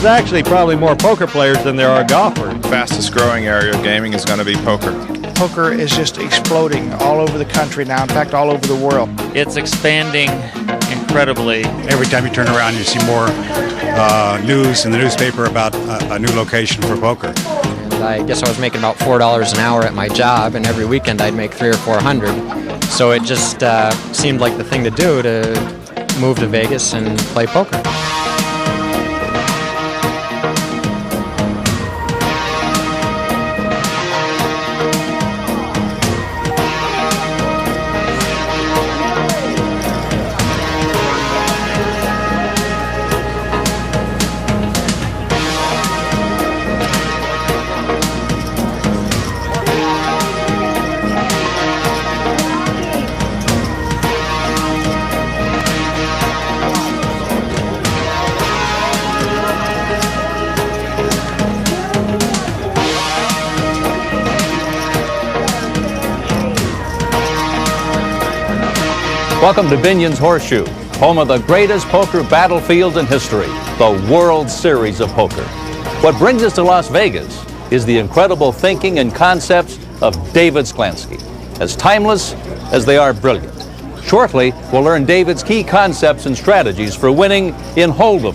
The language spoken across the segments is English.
there's actually probably more poker players than there are golfers. Fastest growing area of gaming is going to be poker. Poker is just exploding all over the country now, in fact, all over the world. It's expanding incredibly. Every time you turn around, you see more news in the newspaper about a new location for poker. And I guess I was making about $4 an hour at my job, and every weekend I'd make $300 or $400. So it just seemed like the thing to do to move to Vegas and play poker. Welcome to Binion's Horseshoe, home of the greatest poker battlefield in history, the World Series of Poker. What brings us to Las Vegas is the incredible thinking and concepts of David Sklansky, as timeless as they are brilliant. Shortly, we'll learn David's key concepts and strategies for winning in Hold'em,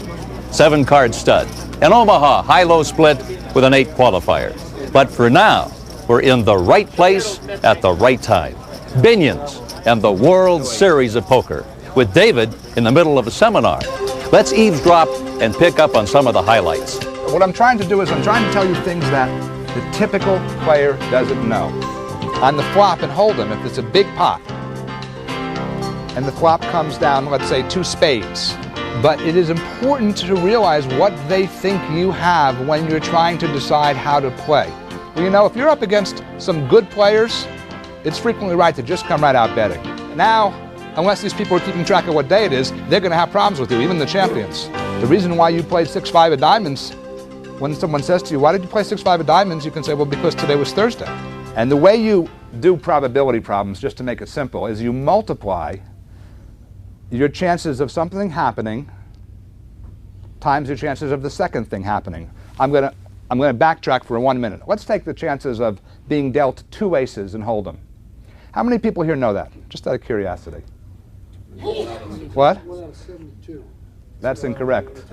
7-card stud, and Omaha high-low split with an 8 qualifier. But for now, we're in the right place at the right time. Binion's and the World Series of Poker, with David in the middle of a seminar. Let's eavesdrop and pick up on some of the highlights. What I'm trying to do is I'm trying to tell you things that the typical player doesn't know. On the flop and Hold'em, if it's a big pot, and the flop comes down, let's say 2 spades, but it is important to realize what they think you have when you're trying to decide how to play. Well, you know, if you're up against some good players, it's frequently right to just come right out betting. Now, unless these people are keeping track of what day it is, they're going to have problems with you, even the champions. The reason why you played 6-5 of diamonds, when someone says to you, why did you play 6-5 of diamonds? You can say, well, because today was Thursday. And the way you do probability problems, just to make it simple, is you multiply your chances of something happening times your chances of the second thing happening. I'm going to backtrack for 1 minute. Let's take the chances of being dealt 2 aces in Hold'em. How many people here know that? Just out of curiosity. What? 1 out of 72. That's incorrect.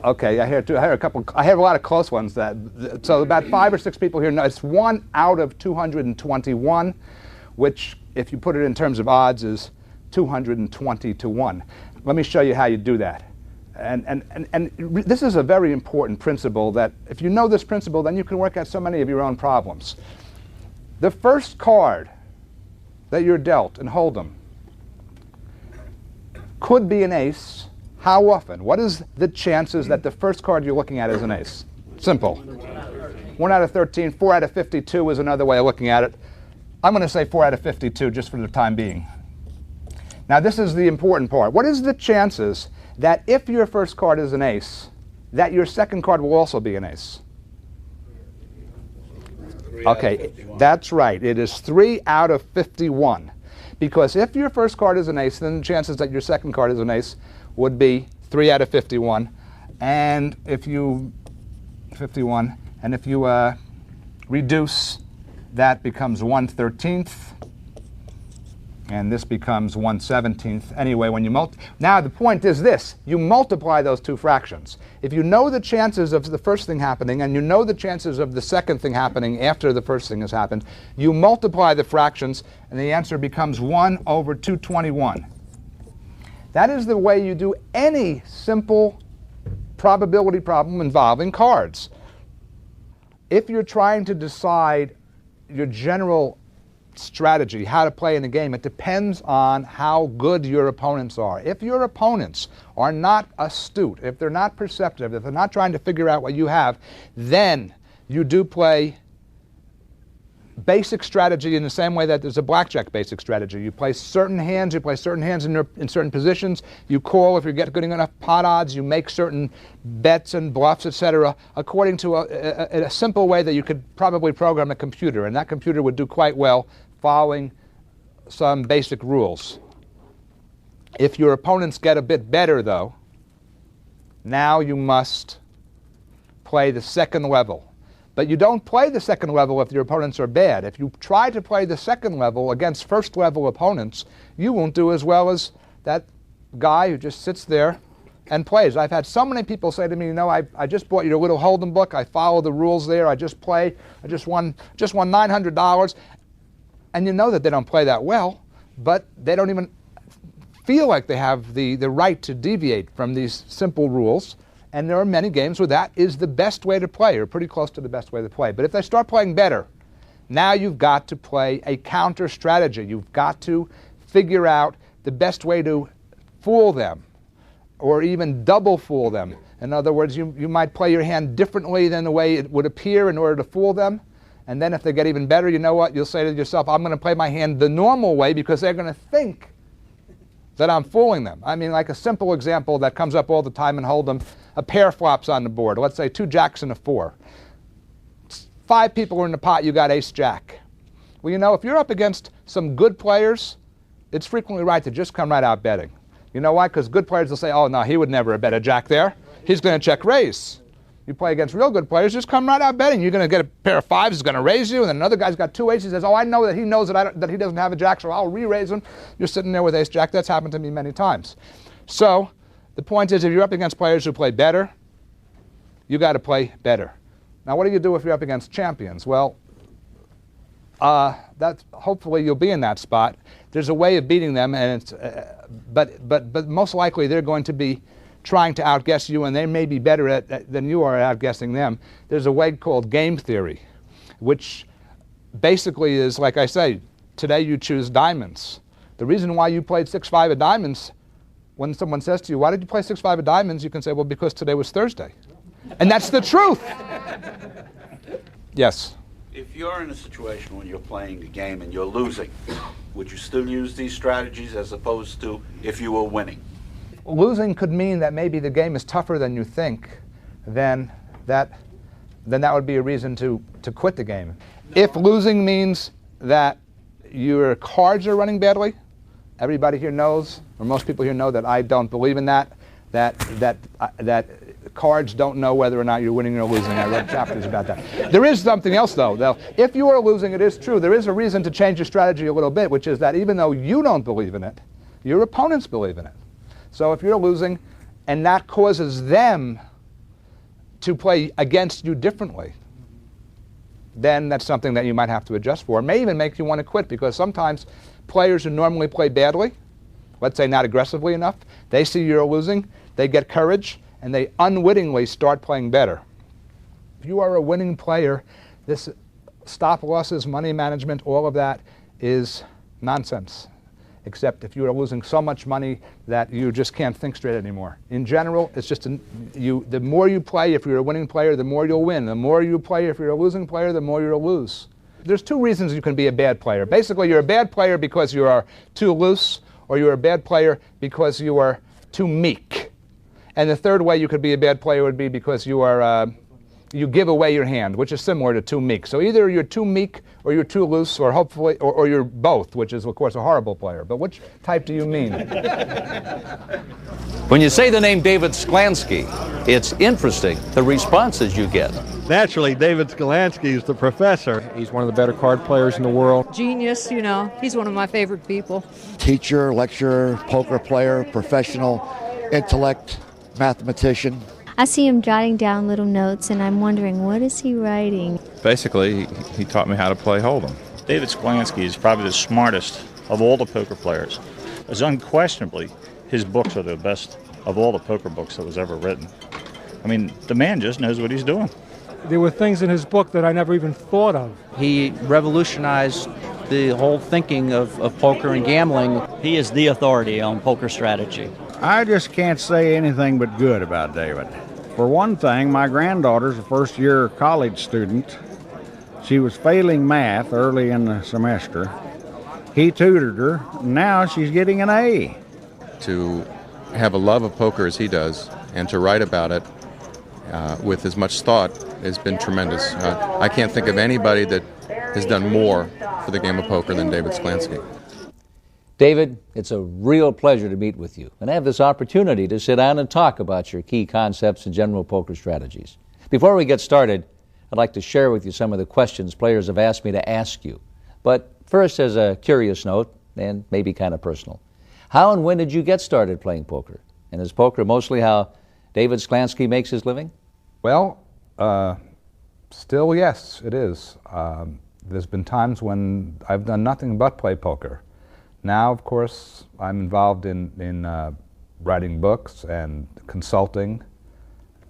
Okay, I hear a couple. I have a lot of close ones. So about 5 or 6 people here know it's 1 out of 221, which, if you put it in terms of odds, is 220 to 1. Let me show you how you do that. And this is a very important principle that if you know this principle, then you can work out so many of your own problems. The first card that you're dealt in Hold'em could be an ace. How often? What is the chances that the first card you're looking at is an ace? Simple. 1 out of 13, 4 out of 52 is another way of looking at it. I'm going to say 4 out of 52 just for the time being. Now this is the important part. What is the chances that if your first card is an ace, that your second card will also be an ace? Okay, that's right. It is 3 out of 51. Because if your first card is an ace, then the chances that your second card is an ace would be 3 out of 51. And if you, 51, and if you reduce, that becomes 1/13th. And this becomes 1/17th. Anyway, when you now the point is this: you multiply those 2 fractions. If you know the chances of the first thing happening and you know the chances of the second thing happening after the first thing has happened, you multiply the fractions and the answer becomes 1 over 221. That is the way you do any simple probability problem involving cards. If you're trying to decide your general strategy, how to play in the game, it depends on how good your opponents are. If your opponents are not astute, if they're not perceptive, if they're not trying to figure out what you have, then you do play basic strategy in the same way that there's a blackjack basic strategy. You play certain hands, in certain positions, you call if you get good enough pot odds, you make certain bets and bluffs, etc., according to a simple way that you could probably program a computer, and that computer would do quite well following some basic rules. If your opponents get a bit better, though, now you must play the second level. But you don't play the second level if your opponents are bad. If you try to play the second level against first level opponents, you won't do as well as that guy who just sits there and plays. I've had so many people say to me, you know, I just bought your little Hold'em book. I follow the rules there. I just play. I just won $900. And you know that they don't play that well, but they don't even feel like they have the right to deviate from these simple rules. And there are many games where that is the best way to play, or pretty close to the best way to play. But if they start playing better, now you've got to play a counter strategy. You've got to figure out the best way to fool them, or even double fool them. In other words, you might play your hand differently than the way it would appear in order to fool them. And then if they get even better, you know what? You'll say to yourself, I'm going to play my hand the normal way because they're going to think that I'm fooling them. I mean, like a simple example that comes up all the time in Hold'em, a pair flops on the board. Let's say 2 jacks and a 4. 5 people are in the pot, you got ace-jack. Well, you know, if you're up against some good players, it's frequently right to just come right out betting. You know why? Because good players will say, oh, no, he would never have bet a jack there. He's going to check raise. You play against real good players, just come right out betting. You're going to get a pair of 5s, he's going to raise you, and then another guy's got 2 aces. He says, oh, I know that he knows that he doesn't have a jack, so I'll re-raise him. You're sitting there with ace-jack. That's happened to me many times. So the point is, if you're up against players who play better, you got to play better. Now, what do you do if you're up against champions? Well, that's hopefully you'll be in that spot. There's a way of beating them, and it's, but most likely they're going to be trying to outguess you, and they may be better than you are at outguessing them. There's a way called game theory, which basically is, like I say, today you choose diamonds. The reason why you played 6-5 of diamonds, when someone says to you, why did you play 6-5 of diamonds? You can say, well, because today was Thursday. And that's the truth. Yes? If you're in a situation when you're playing the game and you're losing, would you still use these strategies as opposed to if you were winning? Losing could mean that maybe the game is tougher than you think, then that would be a reason to quit the game. If losing means that your cards are running badly, everybody here knows, or most people here know, that I don't believe in that cards don't know whether or not you're winning or losing. I read chapters about that. There is something else, though. If you are losing, it is true. There is a reason to change your strategy a little bit, which is that even though you don't believe in it, your opponents believe in it. So if you're losing and that causes them to play against you differently, then that's something that you might have to adjust for. It may even make you want to quit, because sometimes players who normally play badly, let's say not aggressively enough, they see you're losing, they get courage, and they unwittingly start playing better. If you are a winning player, this stop losses, money management, all of that is nonsense. Except if you are losing so much money that you just can't think straight anymore. In general, it's just the more you play, if you're a winning player, the more you'll win. The more you play, if you're a losing player, the more you'll lose. There's 2 reasons you can be a bad player. Basically, you're a bad player because you are too loose, or you're a bad player because you are too meek. And the third way you could be a bad player would be because you are you give away your hand, which is similar to too meek. So either you're too meek, or you're too loose, or hopefully, or you're both, which is, of course, a horrible player. But which type do you mean? When you say the name David Sklansky, it's interesting, the responses you get. Naturally, David Sklansky is the professor. He's one of the better card players in the world. Genius, you know. He's one of my favorite people. Teacher, lecturer, poker player, professional, intellect, mathematician. I see him jotting down little notes, and I'm wondering, what is he writing? Basically, he taught me how to play Hold'em. David Sklansky is probably the smartest of all the poker players. As unquestionably, his books are the best of all the poker books that was ever written. I mean, the man just knows what he's doing. There were things in his book that I never even thought of. He revolutionized the whole thinking of poker and gambling. He is the authority on poker strategy. I just can't say anything but good about David. For one thing, my granddaughter's a first-year college student. She was failing math early in the semester. He tutored her, and now she's getting an A. To have a love of poker as he does, and to write about it with as much thought, has been tremendous. I can't think of anybody that has done more for the game of poker than David Sklansky. David, it's a real pleasure to meet with you and have this opportunity to sit down and talk about your key concepts and general poker strategies. Before we get started, I'd like to share with you some of the questions players have asked me to ask you. But first, as a curious note, and maybe kind of personal, how and when did you get started playing poker? And is poker mostly how David Sklansky makes his living? Well, still yes, it is. There's been times when I've done nothing but play poker. Now, of course, I'm involved in writing books and consulting,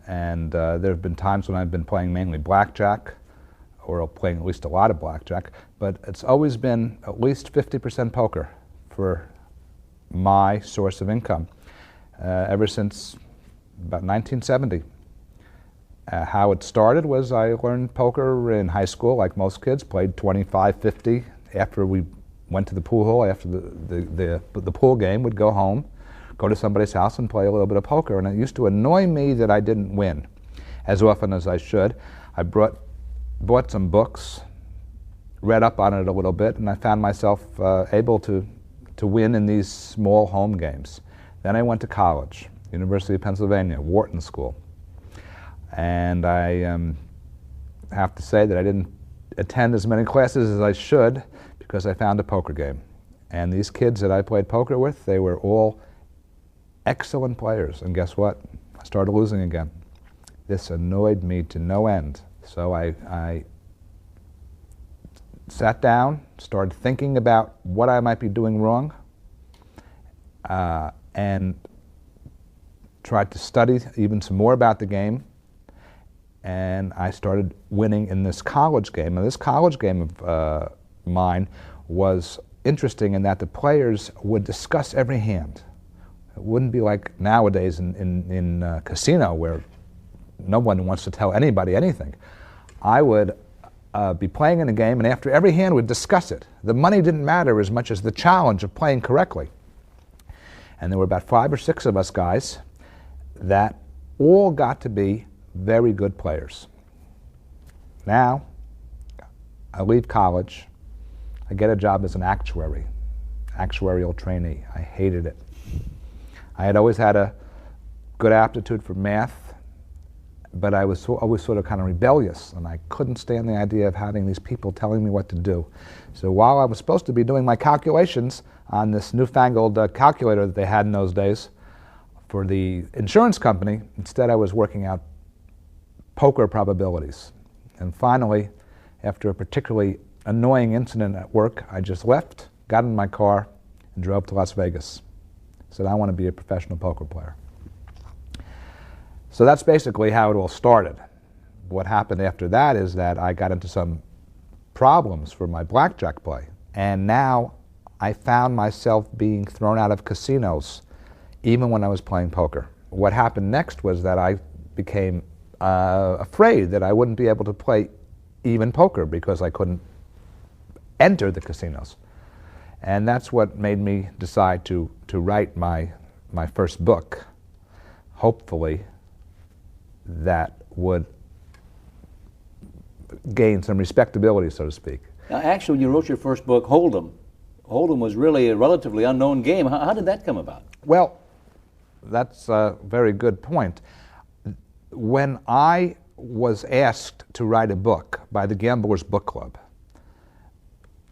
and there have been times when I've been playing mainly blackjack, or playing at least a lot of blackjack, but it's always been at least 50% poker for my source of income ever since about 1970. How it started was I learned poker in high school, like most kids, played 25, 50. After we went to the pool hall, after the pool game, would go home, go to somebody's house and play a little bit of poker. And it used to annoy me that I didn't win as often as I should. I bought some books, read up on it a little bit, and I found myself able to win in these small home games. Then I went to college, University of Pennsylvania, Wharton School. And I have to say that I didn't attend as many classes as I should because I found a poker game. And these kids that I played poker with, they were all excellent players. And guess what? I started losing again. This annoyed me to no end. So I sat down, started thinking about what I might be doing wrong, and tried to study even some more about the game. And I started winning in this college game. And this college game of mine was interesting in that the players would discuss every hand. It wouldn't be like nowadays in casino where no one wants to tell anybody anything. I would be playing in a game, and after every hand we'd discuss it. The money didn't matter as much as the challenge of playing correctly. And there were about 5 or 6 of us guys that all got to be very good players. Now, I leave college, I get a job as an actuary, actuarial trainee. I hated it. I had always had a good aptitude for math, but I was always sort of kind of rebellious, and I couldn't stand the idea of having these people telling me what to do. So while I was supposed to be doing my calculations on this newfangled calculator that they had in those days for the insurance company, instead I was working out poker probabilities. And finally, after a particularly annoying incident at work, I just left, got in my car, and drove to Las Vegas. Said, I want to be a professional poker player. So that's basically how it all started. What happened after that is that I got into some problems for my blackjack play. And now I found myself being thrown out of casinos even when I was playing poker. What happened next was that I became afraid that I wouldn't be able to play even poker because I couldn't enter the casinos. And that's what made me decide to write my first book, hopefully that would gain some respectability, so to speak. Now, actually, when you wrote your first book, Hold'em was really a relatively unknown game. How did that come about? Well, that's a very good point. When I was asked to write a book by the Gamblers Book Club,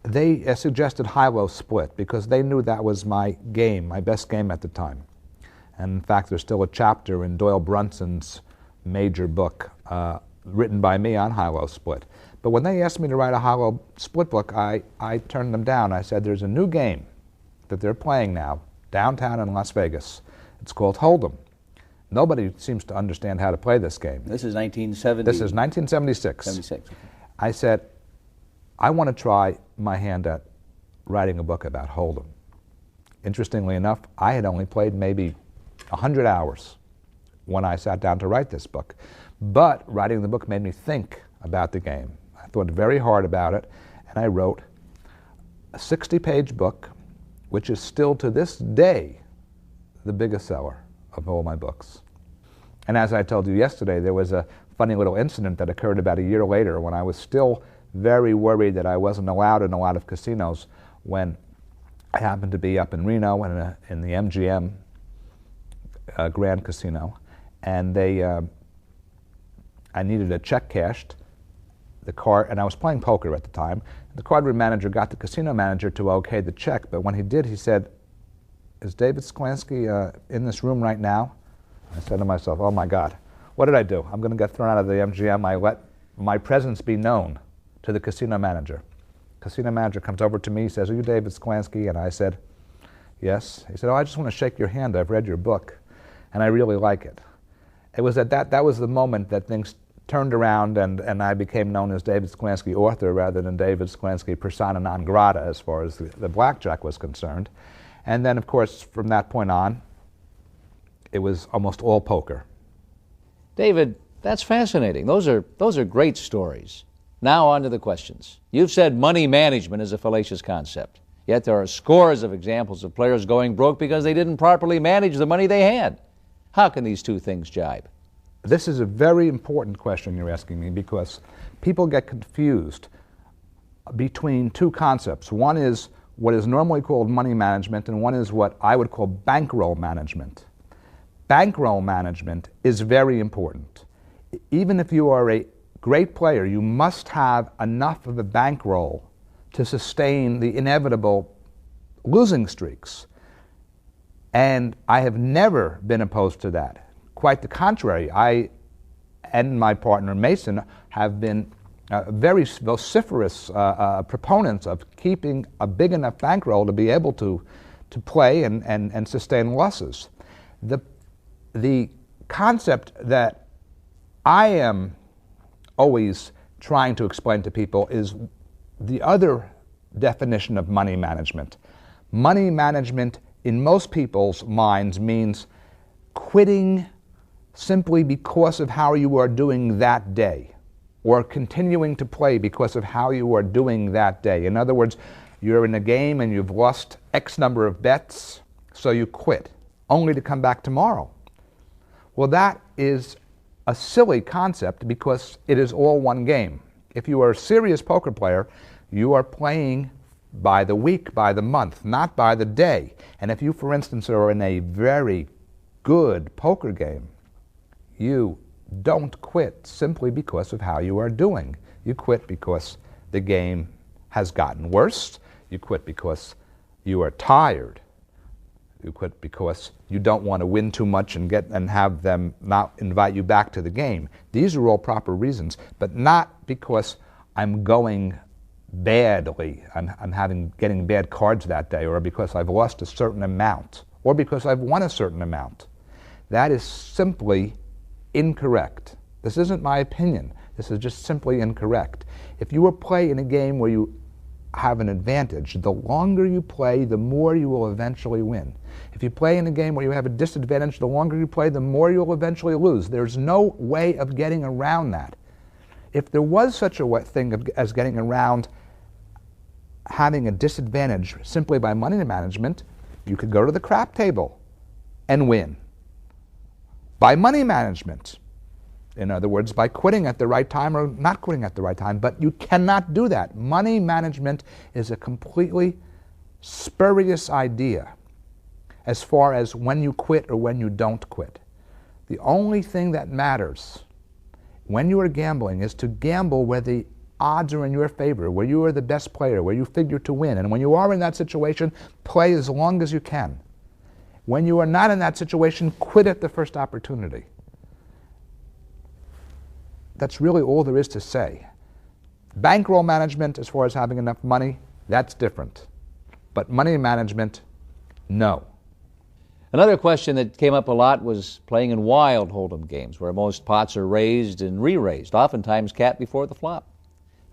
they suggested high-low split because they knew that was my game, my best game at the time. And in fact, there's still a chapter in Doyle Brunson's major book written by me on high-low split. But when they asked me to write a high-low split book, I turned them down. I said, there's a new game that they're playing now downtown in Las Vegas. It's called Hold'em. Nobody seems to understand how to play this game. This is 1970? This is 1976. 76. Okay. I said, I want to try my hand at writing a book about Hold'em. Interestingly enough, I had only played maybe 100 hours when I sat down to write this book. But writing the book made me think about the game. I thought very hard about it, and I wrote a 60-page book, which is still to this day the biggest seller of all my books. And as I told you yesterday, there was a funny little incident that occurred about a year later when I was still very worried that I wasn't allowed in a lot of casinos when I happened to be up in Reno in the MGM Grand Casino. And they I needed a check cashed. And I was playing poker at the time. The cardroom manager got the casino manager to okay the check, but when he did, he said, "Is David Sklansky in this room right now?" I said to myself, "Oh my God, what did I do? I'm going to get thrown out of the MGM. I let my presence be known to the casino manager." Casino manager comes over to me, says, "Are you David Sklansky?" And I said, "Yes." He said, "Oh, I just want to shake your hand. I've read your book, and I really like it." It was that was the moment that things turned around, and I became known as David Sklansky, author, rather than David Sklansky, persona non grata, as far as the blackjack was concerned. And then, of course, from that point on, it was almost all poker. David, that's fascinating. Those are great stories. Now on to the questions. You've said money management is a fallacious concept, yet there are scores of examples of players going broke because they didn't properly manage the money they had. How can these two things jibe? This is a very important question you're asking me, because people get confused between two concepts. One is what is normally called money management, and one is what I would call bankroll management. Bankroll management is very important. Even if you are a great player, you must have enough of a bankroll to sustain the inevitable losing streaks. And I have never been opposed to that. Quite the contrary. I and my partner Mason have been very vociferous proponents of keeping a big enough bankroll to be able to play and sustain losses. The concept that I am always trying to explain to people is the other definition of money management. Money management in most people's minds means quitting simply because of how you are doing that day, or continuing to play because of how you are doing that day. In other words, you're in a game and you've lost X number of bets, so you quit, only to come back tomorrow. Well, that is a silly concept because it is all one game. If you are a serious poker player, you are playing by the week, by the month, not by the day. And if you, for instance, are in a very good poker game, you don't quit simply because of how you are doing. You quit because the game has gotten worse. You quit because you are tired. You quit because you don't want to win too much and have them not invite you back to the game. These are all proper reasons, but not because I'm going badly, I'm getting bad cards that day, or because I've lost a certain amount, or because I've won a certain amount. That is simply incorrect. This isn't my opinion. This is just simply incorrect. If you will play in a game where you have an advantage, the longer you play, the more you will eventually win. If you play in a game where you have a disadvantage, the longer you play, the more you'll eventually lose. There's no way of getting around that. If there was such a thing as getting around having a disadvantage simply by money management, you could go to the crap table and win. By money management, in other words, by quitting at the right time or not quitting at the right time, but you cannot do that. Money management is a completely spurious idea as far as when you quit or when you don't quit. The only thing that matters when you are gambling is to gamble where the odds are in your favor, where you are the best player, where you figure to win. And when you are in that situation, play as long as you can. When you are not in that situation, quit at the first opportunity. That's really all there is to say. Bankroll management, as far as having enough money, that's different. But money management, no. Another question that came up a lot was playing in wild hold'em games, where most pots are raised and re-raised, oftentimes cat before the flop.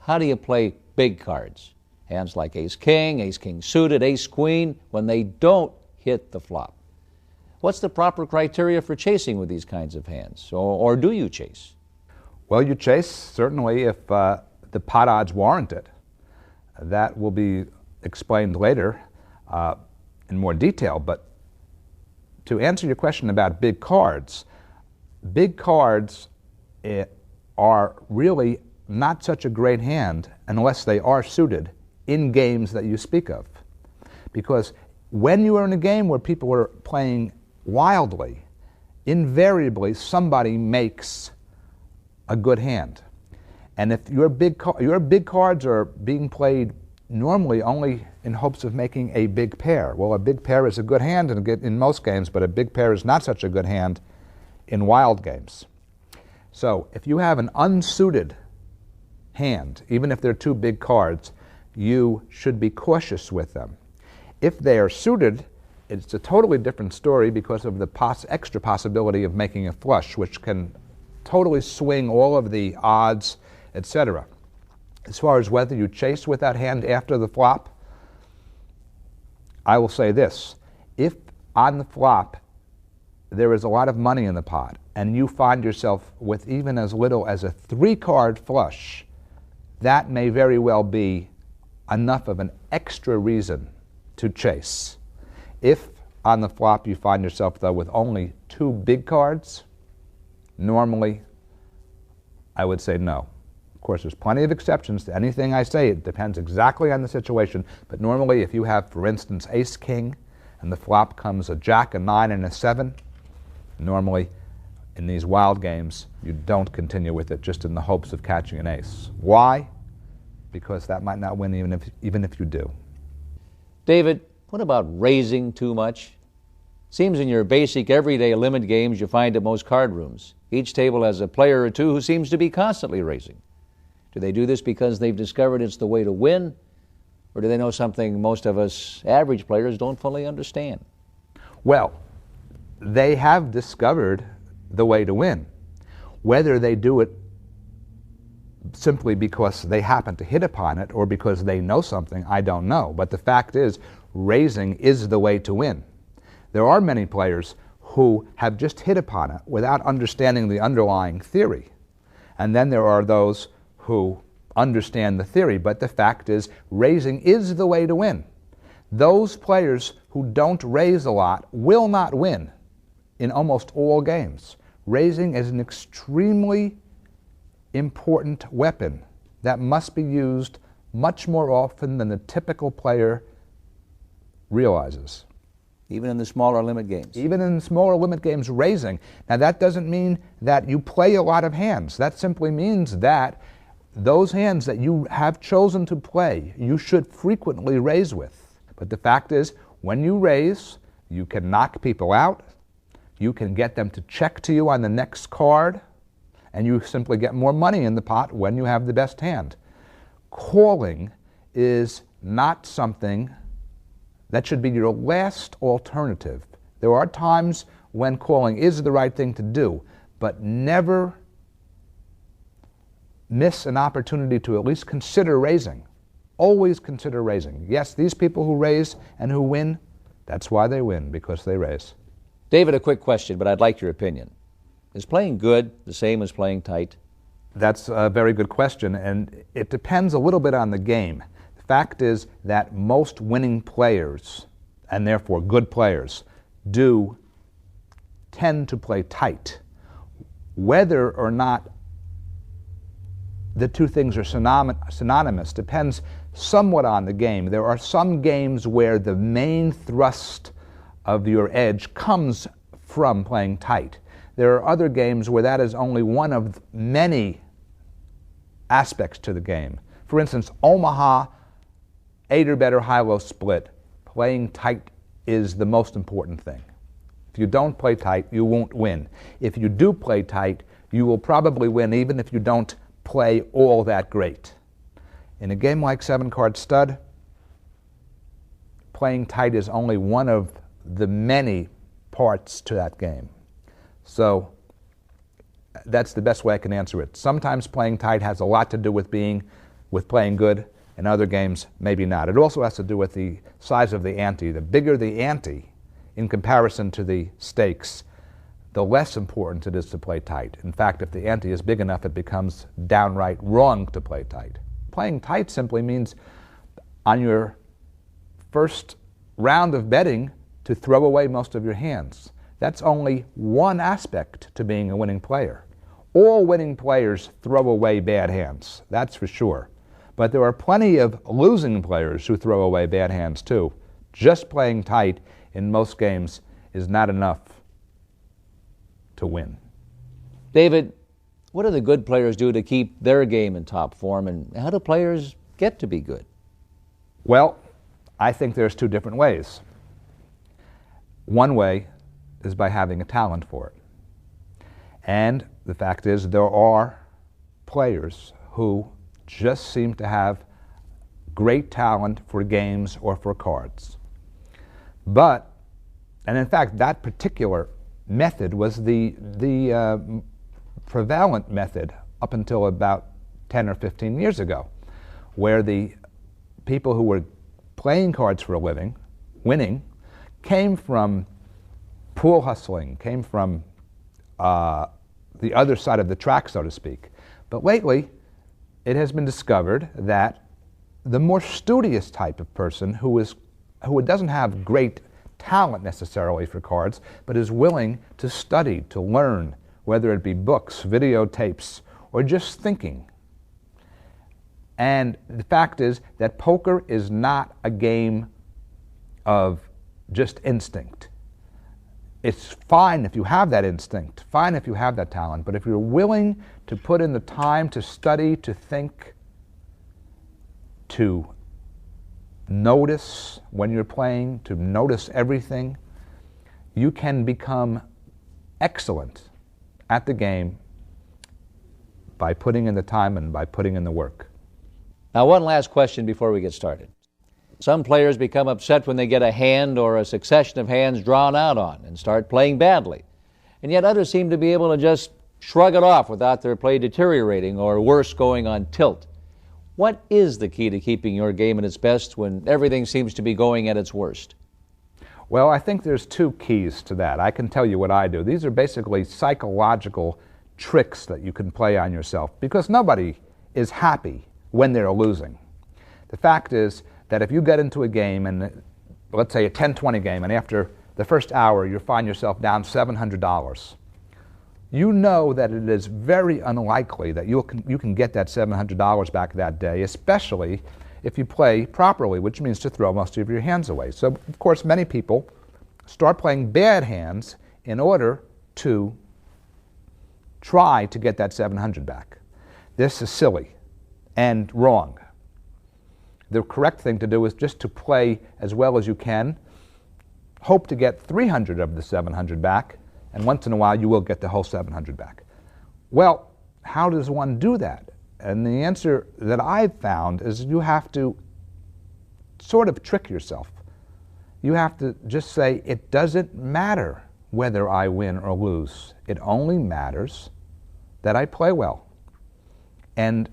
How do you play big cards? Hands like ace-king suited, ace-queen, when they don't hit the flop. What's the proper criteria for chasing with these kinds of hands? Or do you chase? Well, you chase, certainly, if the pot odds warrant it. That will be explained later in more detail. But to answer your question about big cards are really not such a great hand unless they are suited in games that you speak of. Because when you are in a game where people are playing wildly, invariably somebody makes a good hand. And if your big cards are being played normally only in hopes of making a big pair. Well, a big pair is a good hand in most games, but a big pair is not such a good hand in wild games. So if you have an unsuited hand, even if they're two big cards, you should be cautious with them. If they are suited, it's a totally different story because of the extra possibility of making a flush, which can totally swing all of the odds, etc. As far as whether you chase with that hand after the flop, I will say this. If on the flop there is a lot of money in the pot and you find yourself with even as little as a 3-card flush, that may very well be enough of an extra reason to chase. If on the flop you find yourself, though, with only 2 big cards, normally I would say no. Of course, there's plenty of exceptions to anything I say. It depends exactly on the situation. But normally, if you have, for instance, ace-king, and the flop comes a jack, a 9, and a 7, normally in these wild games, you don't continue with it just in the hopes of catching an ace. Why? Because that might not win even if you do. David, what about raising too much? Seems in your basic everyday limit games you find at most card rooms. Each table has a player or two who seems to be constantly raising. Do they do this because they've discovered it's the way to win, or do they know something most of us average players don't fully understand? Well, they have discovered the way to win. Whether they do it simply because they happen to hit upon it or because they know something, I don't know. But the fact is, raising is the way to win. There are many players who have just hit upon it without understanding the underlying theory. And then there are those who understand the theory, but the fact is, raising is the way to win. Those players who don't raise a lot will not win in almost all games. Raising is an extremely important weapon that must be used much more often than the typical player realizes. Even in the smaller limit games? Even in smaller limit games, raising. Now, that doesn't mean that you play a lot of hands. That simply means that those hands that you have chosen to play, you should frequently raise with. But the fact is, when you raise, you can knock people out, you can get them to check to you on the next card, and you simply get more money in the pot when you have the best hand. Calling is not something that should be your last alternative. There are times when calling is the right thing to do, but never miss an opportunity to at least consider raising. Always consider raising. Yes, these people who raise and who win, that's why they win, because they raise. David, a quick question, but I'd like your opinion. Is playing good the same as playing tight? That's a very good question, and it depends a little bit on the game. The fact is that most winning players, and therefore good players, do tend to play tight. Whether or not the two things are synonymous depends somewhat on the game. There are some games where the main thrust of your edge comes from playing tight. There are other games where that is only one of many aspects to the game. For instance, Omaha, 8 or better high-low split, playing tight is the most important thing. If you don't play tight, you won't win. If you do play tight, you will probably win even if you don't play all that great. In a game like 7-card stud, playing tight is only one of the many parts to that game. So that's the best way I can answer it. Sometimes playing tight has a lot to do with playing good. In other games, maybe not. It also has to do with the size of the ante. The bigger the ante in comparison to the stakes, the less important it is to play tight. In fact, if the ante is big enough, it becomes downright wrong to play tight. Playing tight simply means on your first round of betting to throw away most of your hands. That's only one aspect to being a winning player. All winning players throw away bad hands, that's for sure. But there are plenty of losing players who throw away bad hands too. Just playing tight in most games is not enough to win. David, What do the good players do to keep their game in top form, and how do players get to be good? Well, I think there's two different ways. One way is by having a talent for it. And the fact is, there are players who just seem to have great talent for games or for cards. And in fact, that particular method was the prevalent method up until about 10 or 15 years ago, where the people who were playing cards for a living, winning, came from pool hustling, came from the other side of the track, so to speak. But lately, it has been discovered that the more studious type of person who doesn't have great talent necessarily for cards, but is willing to study, to learn, whether it be books, videotapes, or just thinking. And the fact is that poker is not a game of just instinct. It's fine if you have that instinct, fine if you have that talent, but if you're willing to put in the time to study, to think, to notice when you're playing, to notice everything, you can become excellent at the game by putting in the time and by putting in the work. Now, one last question before we get started. Some players become upset when they get a hand or a succession of hands drawn out on and start playing badly. And yet others seem to be able to just shrug it off without their play deteriorating or worse, going on tilt. What is the key to keeping your game at its best when everything seems to be going at its worst? Well, I think there's two keys to that. I can tell you what I do. These are basically psychological tricks that you can play on yourself, because nobody is happy when they're losing. The fact is that if you get into a game, and let's say a 10-20 game, and after the first hour you find yourself down $700, you know that it is very unlikely that you can get that $700 back that day, especially if you play properly, which means to throw most of your hands away. So, of course, many people start playing bad hands in order to try to get that $700 back. This is silly and wrong. The correct thing to do is just to play as well as you can, hope to get $300 of the $700 back, and once in a while you will get the whole $700 back. Well, how does one do that? And the answer that I've found is you have to sort of trick yourself. You have to just say, it doesn't matter whether I win or lose. It only matters that I play well. And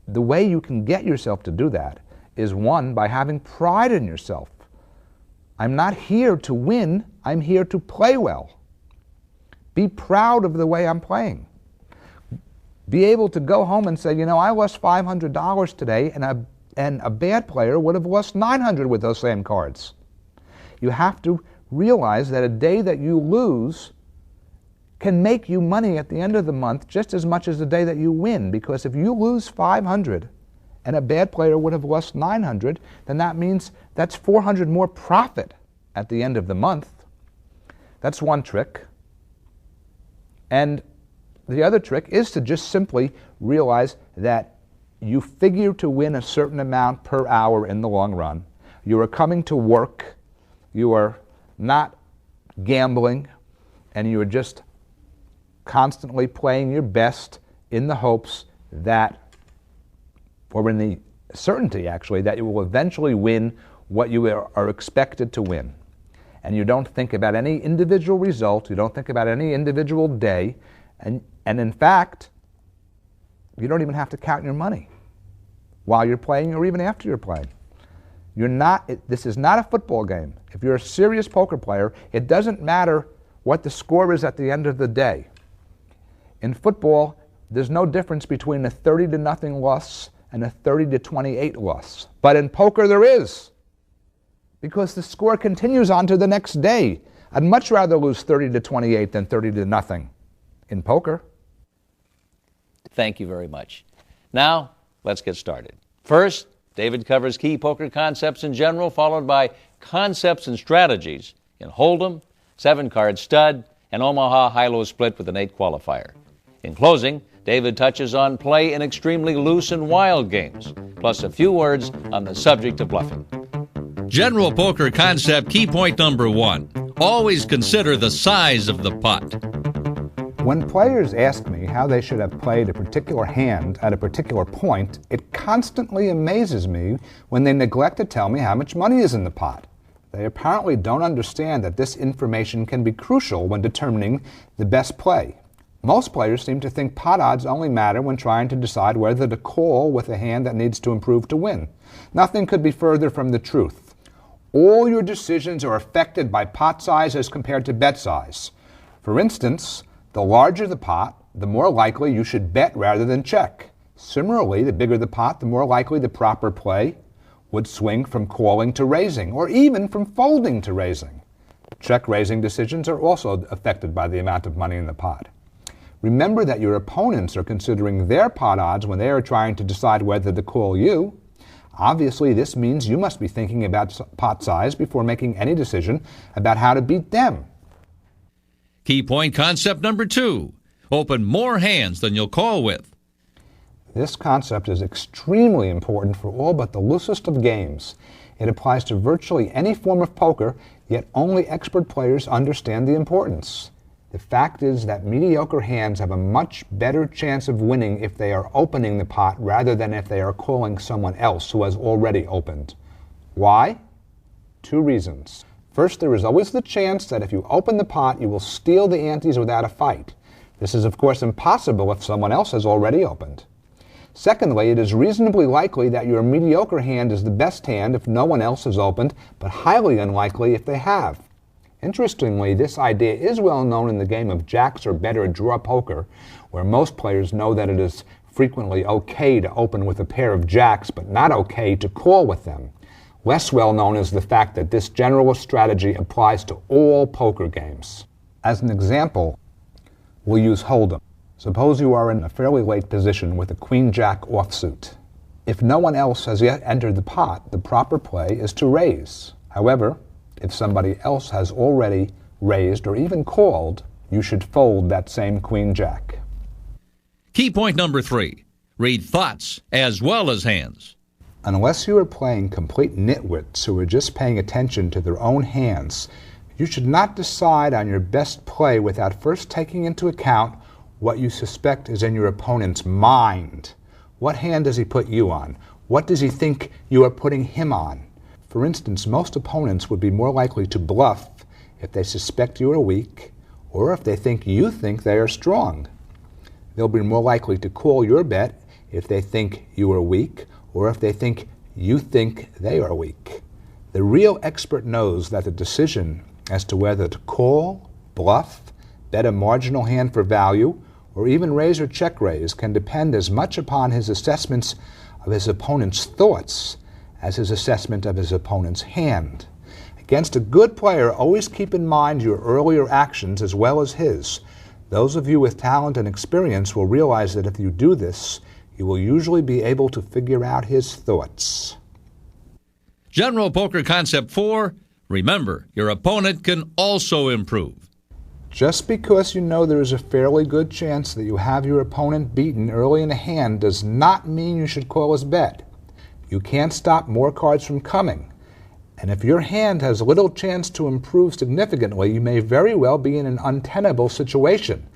the way you can get yourself to do that is, one, by having pride in yourself. I'm not here to win, I'm here to play well. Be proud of the way I'm playing. Be able to go home and say, you know, I lost $500 today, and a bad player would have lost $900 with those same cards. You have to realize that a day that you lose can make you money at the end of the month just as much as the day that you win, because if you lose $500 and a bad player would have lost $900, then that means that's $400 more profit at the end of the month. That's one trick. And the other trick is to just simply realize that you figure to win a certain amount per hour in the long run. You are coming to work, you are not gambling, and you are just constantly playing your best in the hopes that, or in the certainty actually, that you will eventually win what you are expected to win. And you don't think about any individual result, you don't think about any individual day, and in fact, you don't even have to count your money while you're playing or even after you're playing. This is not a football game. If you're a serious poker player, it doesn't matter what the score is at the end of the day. In football, there's no difference between a 30-0 loss and a 30-28 loss. But in poker, there is, because the score continues on to the next day. I'd much rather lose 30-28 than 30-0 in poker. Thank you very much. Now, let's get started. First, David covers key poker concepts in general, followed by concepts and strategies in Hold'em, 7-card stud, and Omaha high-low split with an 8 qualifier. In closing, David touches on play in extremely loose and wild games, plus a few words on the subject of bluffing. General poker concept key point number 1. Always consider the size of the pot. When players ask me how they should have played a particular hand at a particular point, it constantly amazes me when they neglect to tell me how much money is in the pot. They apparently don't understand that this information can be crucial when determining the best play. Most players seem to think pot odds only matter when trying to decide whether to call with a hand that needs to improve to win. Nothing could be further from the truth. All your decisions are affected by pot size as compared to bet size. For instance, the larger the pot, the more likely you should bet rather than check. Similarly, the bigger the pot, the more likely the proper play would swing from calling to raising, or even from folding to raising. Check-raising decisions are also affected by the amount of money in the pot. Remember that your opponents are considering their pot odds when they are trying to decide whether to call you. Obviously, this means you must be thinking about pot size before making any decision about how to beat them. Key point concept number 2. Open more hands than you'll call with. This concept is extremely important for all but the loosest of games. It applies to virtually any form of poker, yet only expert players understand the importance. The fact is that mediocre hands have a much better chance of winning if they are opening the pot rather than if they are calling someone else who has already opened. Why? 2 reasons. First, there is always the chance that if you open the pot, you will steal the antes without a fight. This is, of course, impossible if someone else has already opened. Secondly, it is reasonably likely that your mediocre hand is the best hand if no one else has opened, but highly unlikely if they have. Interestingly, this idea is well known in the game of jacks or better draw poker, where most players know that it is frequently okay to open with a pair of jacks, but not okay to call with them. Less well known is the fact that this general strategy applies to all poker games. As an example, we'll use Hold'em. Suppose you are in a fairly late position with a queen-jack offsuit. If no one else has yet entered the pot, the proper play is to raise. However, if somebody else has already raised or even called, you should fold that same queen-jack. Key point number 3. Read thoughts as well as hands. Unless you are playing complete nitwits who are just paying attention to their own hands, you should not decide on your best play without first taking into account what you suspect is in your opponent's mind. What hand does he put you on? What does he think you are putting him on? For instance, most opponents would be more likely to bluff if they suspect you are weak or if they think you think they are strong. They'll be more likely to call your bet if they think you are weak or if they think you think they are weak. The real expert knows that the decision as to whether to call, bluff, bet a marginal hand for value, or even raise or check raise can depend as much upon his assessments of his opponent's thoughts as his assessment of his opponent's hand. Against a good player, always keep in mind your earlier actions as well as his. Those of you with talent and experience will realize that if you do this, you will usually be able to figure out his thoughts. General poker concept 4. Remember, your opponent can also improve. Just because you know there is a fairly good chance that you have your opponent beaten early in a hand does not mean you should call his bet. You can't stop more cards from coming. And if your hand has little chance to improve significantly, you may very well be in an untenable situation,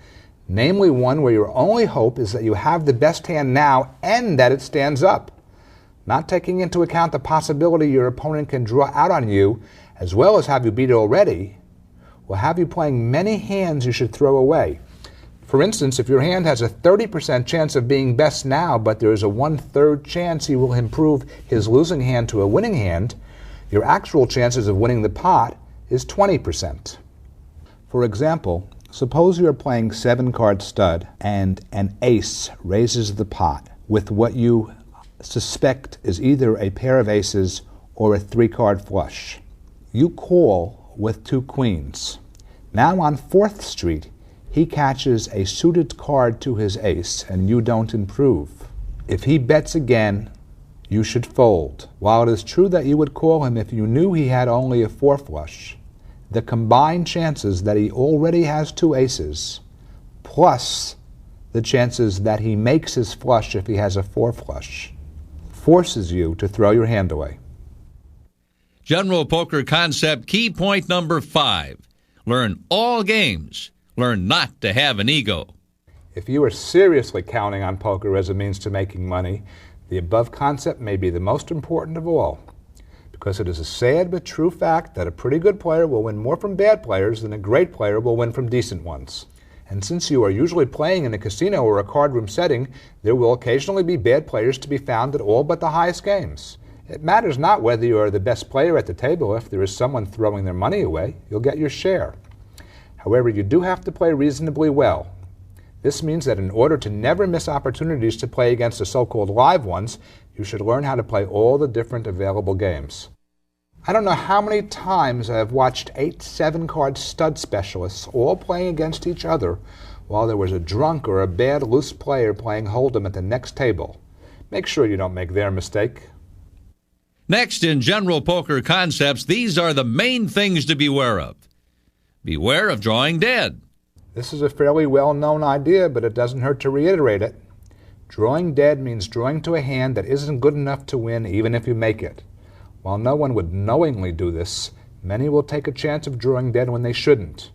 namely one where your only hope is that you have the best hand now and that it stands up. Not taking into account the possibility your opponent can draw out on you, as well as have you beat already, will have you playing many hands you should throw away. For instance, if your hand has a 30% chance of being best now, but there is a 1/3 chance he will improve his losing hand to a winning hand, your actual chances of winning the pot is 20%. For example, suppose you are playing 7-card stud and an ace raises the pot with what you suspect is either a pair of aces or a 3-card flush. You call with 2 queens. Now on 4th Street, he catches a suited card to his ace and you don't improve. If he bets again, you should fold. While it is true that you would call him if you knew he had only a 4 flush, the combined chances that he already has 2 aces, plus the chances that he makes his flush if he has a 4 flush forces you to throw your hand away. General Poker Concept Key Point number 5. Learn all games. Learn not to have an ego. If you are seriously counting on poker as a means to making money, the above concept may be the most important of all, because it is a sad but true fact that a pretty good player will win more from bad players than a great player will win from decent ones. And since you are usually playing in a casino or a card room setting, there will occasionally be bad players to be found at all but the highest games. It matters not whether you are the best player at the table. If there is someone throwing their money away, you'll get your share. However, you do have to play reasonably well. This means that in order to never miss opportunities to play against the so-called live ones, you should learn how to play all the different available games. I don't know how many times I have watched 8 7-card stud specialists all playing against each other while there was a drunk or a bad loose player playing hold'em at the next table. Make sure you don't make their mistake. Next in General Poker Concepts, these are the main things to beware of. Beware of drawing dead. This is a fairly well-known idea, but it doesn't hurt to reiterate it. Drawing dead means drawing to a hand that isn't good enough to win even if you make it. While no one would knowingly do this, many will take a chance of drawing dead when they shouldn't.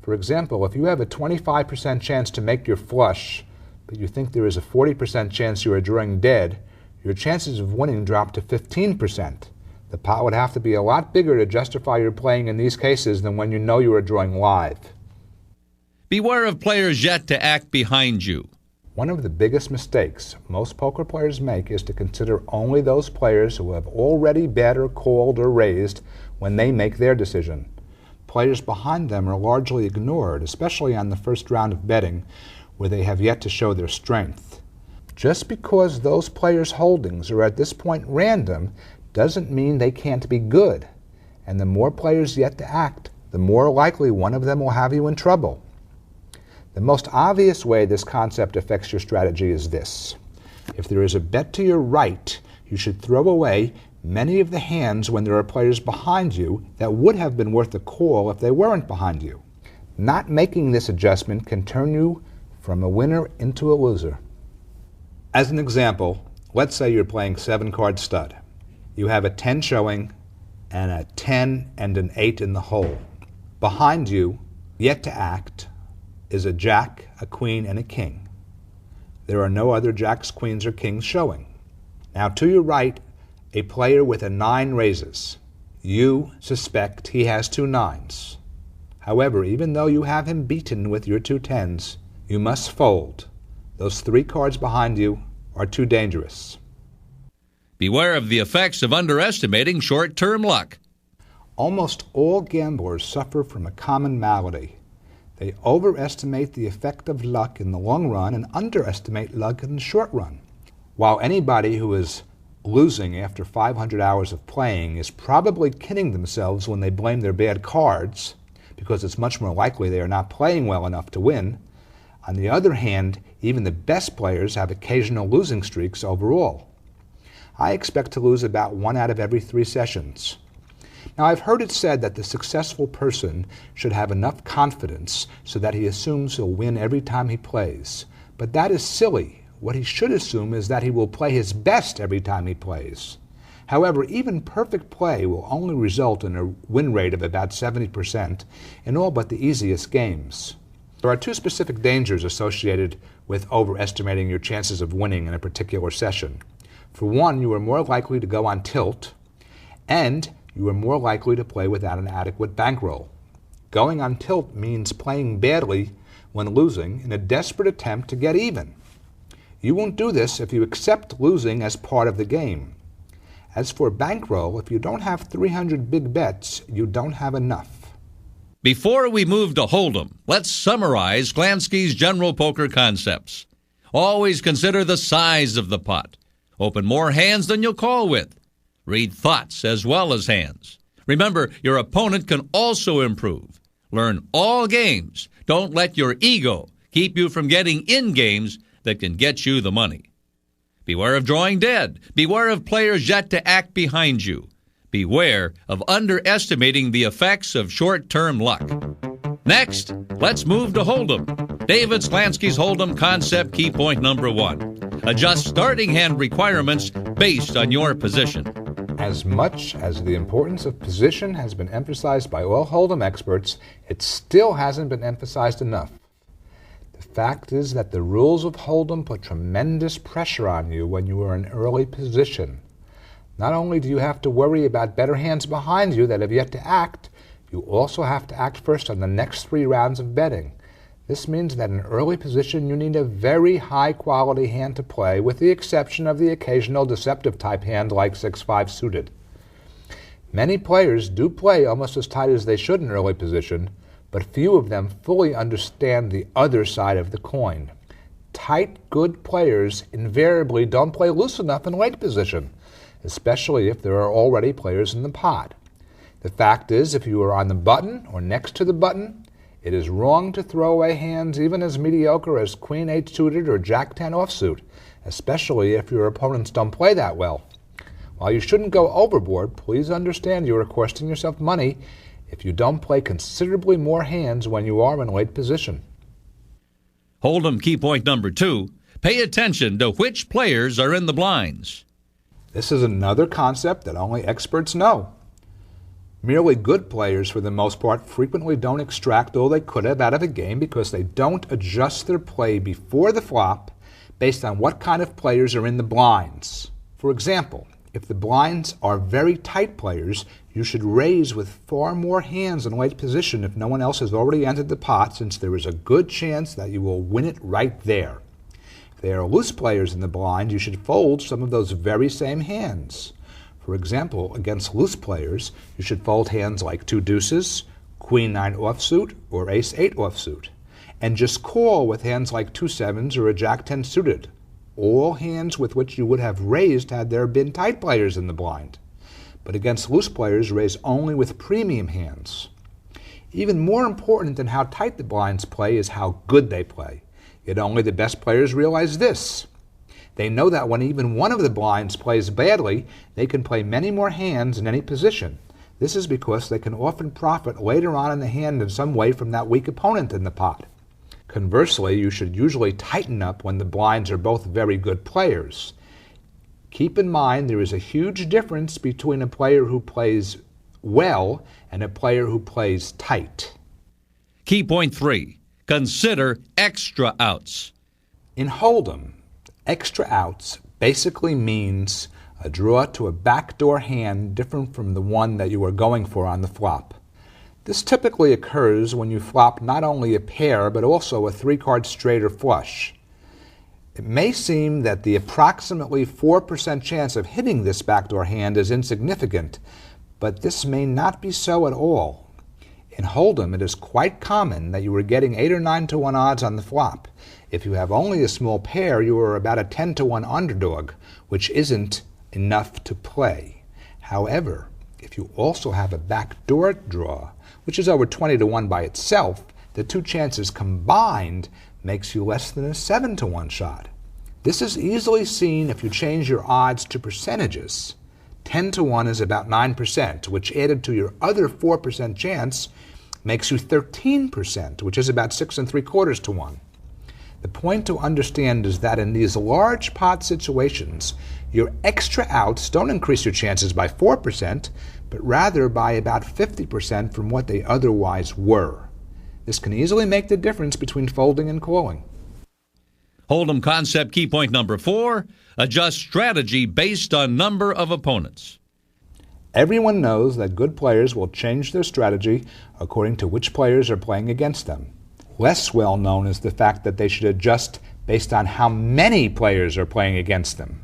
For example, if you have a 25% chance to make your flush, but you think there is a 40% chance you are drawing dead, your chances of winning drop to 15%. The pot would have to be a lot bigger to justify your playing in these cases than when you know you are drawing live. Beware of players yet to act behind you. One of the biggest mistakes most poker players make is to consider only those players who have already bet or called or raised when they make their decision. Players behind them are largely ignored, especially on the first round of betting, where they have yet to show their strength. Just because those players' holdings are at this point random doesn't mean they can't be good. And the more players yet to act, the more likely one of them will have you in trouble. The most obvious way this concept affects your strategy is this. If there is a bet to your right, you should throw away many of the hands when there are players behind you that would have been worth a call if they weren't behind you. Not making this adjustment can turn you from a winner into a loser. As an example, let's say you're playing 7-card stud. You have a 10 showing and a 10 and an 8 in the hole. Behind you, yet to act, is a jack, a queen, and a king. There are no other jacks, queens, or kings showing. Now to your right, a player with a 9 raises. You suspect he has 2 9s. However, even though you have him beaten with your 2 10s, you must fold. Those 3 cards behind you are too dangerous. Beware of the effects of underestimating short-term luck. Almost all gamblers suffer from a common malady. They overestimate the effect of luck in the long run and underestimate luck in the short run. While anybody who is losing after 500 hours of playing is probably kidding themselves when they blame their bad cards, because it's much more likely they are not playing well enough to win, on the other hand, even the best players have occasional losing streaks overall. I expect to lose about 1 out of every 3 sessions. Now, I've heard it said that the successful person should have enough confidence so that he assumes he'll win every time he plays. But that is silly. What he should assume is that he will play his best every time he plays. However, even perfect play will only result in a win rate of about 70% in all but the easiest games. There are 2 specific dangers associated with overestimating your chances of winning in a particular session. For one, you are more likely to go on tilt, and you are more likely to play without an adequate bankroll. Going on tilt means playing badly when losing in a desperate attempt to get even. You won't do this if you accept losing as part of the game. As for bankroll, if you don't have 300 big bets, you don't have enough. Before we move to Hold'em, let's summarize Sklansky's General Poker Concepts. Always consider the size of the pot. Open more hands than you'll call with. Read thoughts as well as hands. Remember, your opponent can also improve. Learn all games. Don't let your ego keep you from getting in games that can get you the money. Beware of drawing dead. Beware of players yet to act behind you. Beware of underestimating the effects of short-term luck. Next, let's move to Hold'em. David Sklansky's Hold'em concept key point number 1. Adjust starting hand requirements based on your position. As much as the importance of position has been emphasized by all Hold'em experts, it still hasn't been emphasized enough. The fact is that the rules of Hold'em put tremendous pressure on you when you are in early position. Not only do you have to worry about better hands behind you that have yet to act, you also have to act first on the next 3 rounds of betting. This means that in early position you need a very high-quality hand to play, with the exception of the occasional deceptive type hand like 6-5 suited. Many players do play almost as tight as they should in early position, but few of them fully understand the other side of the coin. Tight, good players invariably don't play loose enough in late position, especially if there are already players in the pot. The fact is, if you are on the button or next to the button, it is wrong to throw away hands even as mediocre as Queen 8 suited or Jack 10 offsuit, especially if your opponents don't play that well. While you shouldn't go overboard, please understand you are costing yourself money if you don't play considerably more hands when you are in late position. Hold'em key point number 2. Pay attention to which players are in the blinds. This is another concept that only experts know. Merely good players, for the most part, frequently don't extract all they could have out of a game because they don't adjust their play before the flop based on what kind of players are in the blinds. For example, if the blinds are very tight players, you should raise with far more hands in late position if no one else has already entered the pot, since there is a good chance that you will win it right there. If they are loose players in the blind, you should fold some of those very same hands. For example, against loose players, you should fold hands like 2 deuces, Queen 9 offsuit, or Ace 8 offsuit, and just call with hands like 2 sevens or a Jack 10 suited, all hands with which you would have raised had there been tight players in the blind. But against loose players, raise only with premium hands. Even more important than how tight the blinds play is how good they play. Yet only the best players realize this. They know that when even one of the blinds plays badly, they can play many more hands in any position. This is because they can often profit later on in the hand in some way from that weak opponent in the pot. Conversely, you should usually tighten up when the blinds are both very good players. Keep in mind there is a huge difference between a player who plays well and a player who plays tight. Key point 3. Consider extra outs. In Hold'em, extra outs basically means a draw to a backdoor hand different from the one that you are going for on the flop. This typically occurs when you flop not only a pair but also a 3-card straight or flush. It may seem that the approximately 4% chance of hitting this backdoor hand is insignificant, but this may not be so at all. In Hold'em, it is quite common that you are getting 8 or 9 to 1 odds on the flop. If you have only a small pair, you are about a 10 to 1 underdog, which isn't enough to play. However, if you also have a backdoor draw, which is over 20 to 1 by itself, the 2 chances combined makes you less than a 7 to 1 shot. This is easily seen if you change your odds to percentages. 10 to 1 is about 9%, which added to your other 4% chance makes you 13%, which is about 6 3/4 to 1. The point to understand is that in these large pot situations, your extra outs don't increase your chances by 4%, but rather by about 50% from what they otherwise were. This can easily make the difference between folding and calling. Hold'em concept key point number 4. Adjust strategy based on number of opponents. Everyone knows that good players will change their strategy according to which players are playing against them. Less well known is the fact that they should adjust based on how many players are playing against them.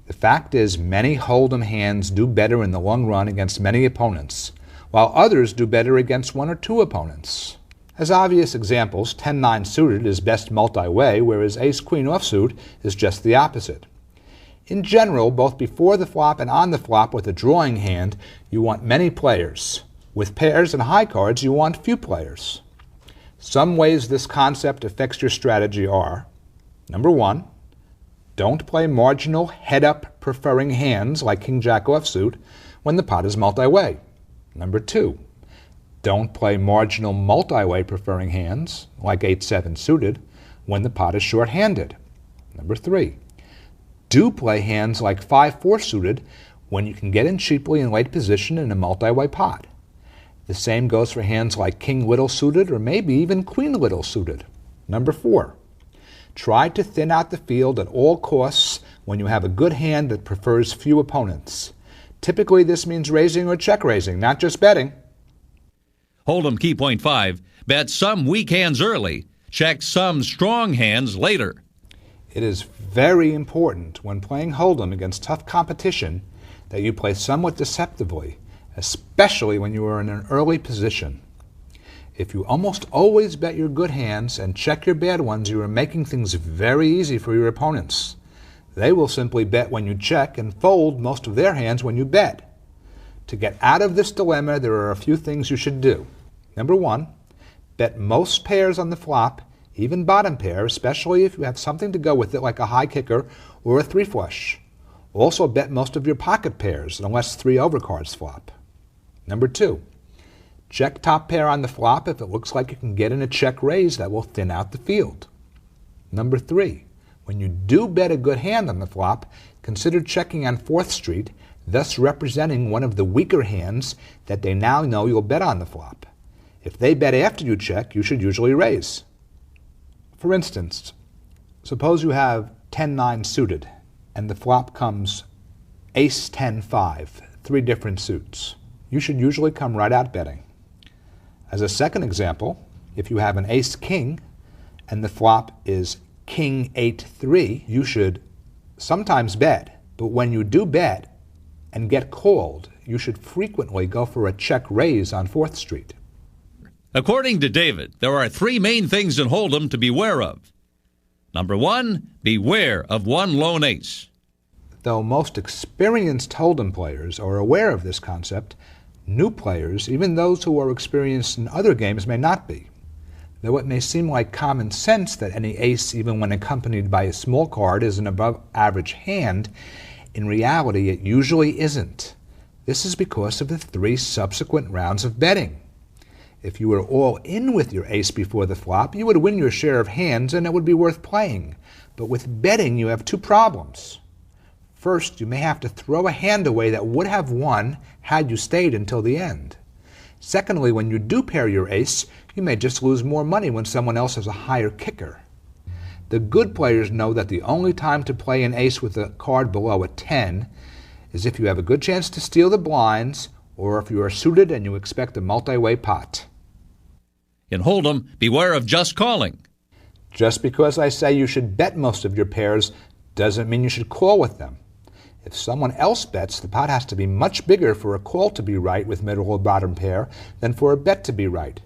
The fact is, many Hold'em hands do better in the long run against many opponents, while others do better against 1 or 2 opponents. As obvious examples, 10-9 suited is best multi-way, whereas Ace-Queen offsuit is just the opposite. In general, both before the flop and on the flop with a drawing hand, you want many players. With pairs and high cards, you want few players. Some ways this concept affects your strategy are: number 1, don't play marginal head-up preferring hands like King-Jack offsuit when the pot is multi-way. Number 2, Don't play marginal multi-way preferring hands, like 8-7 suited, when the pot is short-handed. Number 3, do play hands like 5-4 suited when you can get in cheaply in late position in a multi-way pot. The same goes for hands like King Little suited or maybe even Queen Little suited. Number 4, try to thin out the field at all costs when you have a good hand that prefers few opponents. Typically this means raising or check raising, not just betting. Hold'em key point 5, bet some weak hands early, check some strong hands later. It is very important when playing Hold'em against tough competition that you play somewhat deceptively, especially when you are in an early position. If you almost always bet your good hands and check your bad ones, you are making things very easy for your opponents. They will simply bet when you check and fold most of their hands when you bet. To get out of this dilemma, there are a few things you should do. Number 1, bet most pairs on the flop, even bottom pair, especially if you have something to go with it like a high kicker or a 3-flush. Also bet most of your pocket pairs unless 3 overcards flop. Number 2, check top pair on the flop if it looks like you can get in a check raise that will thin out the field. Number 3, when you do bet a good hand on the flop, consider checking on 4th Street, thus representing one of the weaker hands that they now know you'll bet on the flop. If they bet after you check, you should usually raise. For instance, suppose you have 10-9 suited and the flop comes Ace-10-5, 3 different suits. You should usually come right out betting. As a second example, if you have an Ace-King and the flop is King-8-3, you should sometimes bet, but when you do bet and get called, you should frequently go for a check raise on 4th Street. According to David, there are 3 main things in Hold'em to beware of. Number 1, beware of one lone ace. Though most experienced Hold'em players are aware of this concept, new players, even those who are experienced in other games, may not be. Though it may seem like common sense that any ace, even when accompanied by a small card, is an above-average hand, in reality it usually isn't. This is because of the 3 subsequent rounds of betting. If you were all in with your ace before the flop, you would win your share of hands and it would be worth playing. But with betting, you have 2 problems. First, you may have to throw a hand away that would have won had you stayed until the end. Secondly, when you do pair your ace, you may just lose more money when someone else has a higher kicker. The good players know that the only time to play an ace with a card below a 10 is if you have a good chance to steal the blinds or if you are suited and you expect a multi-way pot. In Hold'em, beware of just calling. Just because I say you should bet most of your pairs doesn't mean you should call with them. If someone else bets, the pot has to be much bigger for a call to be right with middle or bottom pair than for a bet to be right.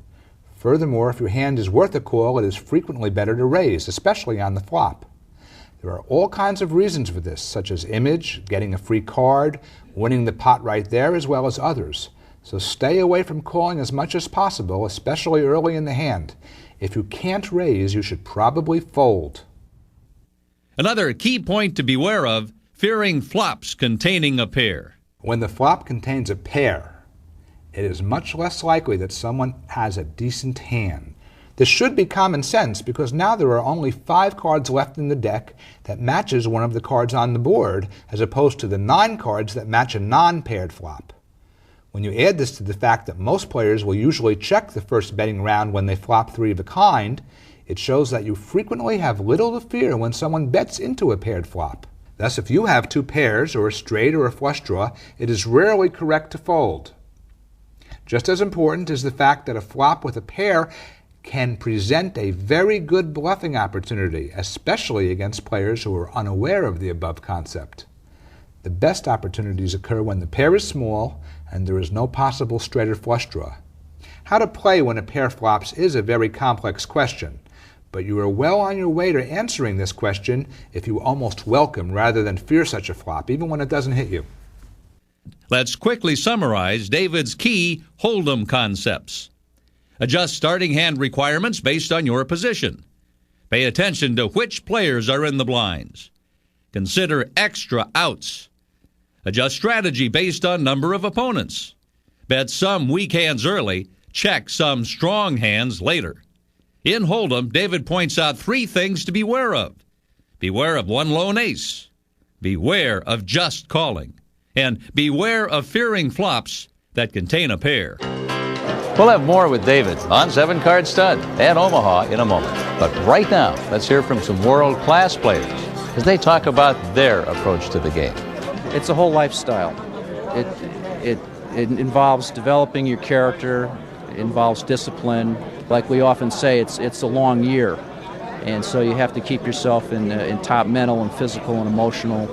Furthermore, if your hand is worth a call, it is frequently better to raise, especially on the flop. There are all kinds of reasons for this, such as image, getting a free card, winning the pot right there, as well as others. So stay away from calling as much as possible, especially early in the hand. If you can't raise, you should probably fold. Another key point to beware of, fearing flops containing a pair. When the flop contains a pair, it is much less likely that someone has a decent hand. This should be common sense because now there are only 5 cards left in the deck that matches one of the cards on the board, as opposed to the 9 cards that match a non-paired flop. When you add this to the fact that most players will usually check the first betting round when they flop 3 of a kind, it shows that you frequently have little to fear when someone bets into a paired flop. Thus, if you have 2 pairs, or a straight or a flush draw, it is rarely correct to fold. Just as important is the fact that a flop with a pair can present a very good bluffing opportunity, especially against players who are unaware of the above concept. The best opportunities occur when the pair is small and there is no possible straight or flush draw. How to play when a pair flops is a very complex question, but you are well on your way to answering this question if you almost welcome rather than fear such a flop, even when it doesn't hit you. Let's quickly summarize David's key Hold'em concepts. Adjust starting hand requirements based on your position. Pay attention to which players are in the blinds. Consider extra outs. Adjust strategy based on number of opponents. Bet some weak hands early. check some strong hands later. In Hold'em, David points out 3 things to beware of. Beware of one lone ace. Beware of just calling. And beware of fearing flops that contain a pair. We'll have more with David on 7-Card Stud and Omaha in a moment. But right now, let's hear from some world-class players as they talk about their approach to the game. It's a whole lifestyle. It involves developing your character, it involves discipline. Like we often say, it's a long year. And so you have to keep yourself in top mental and physical and emotional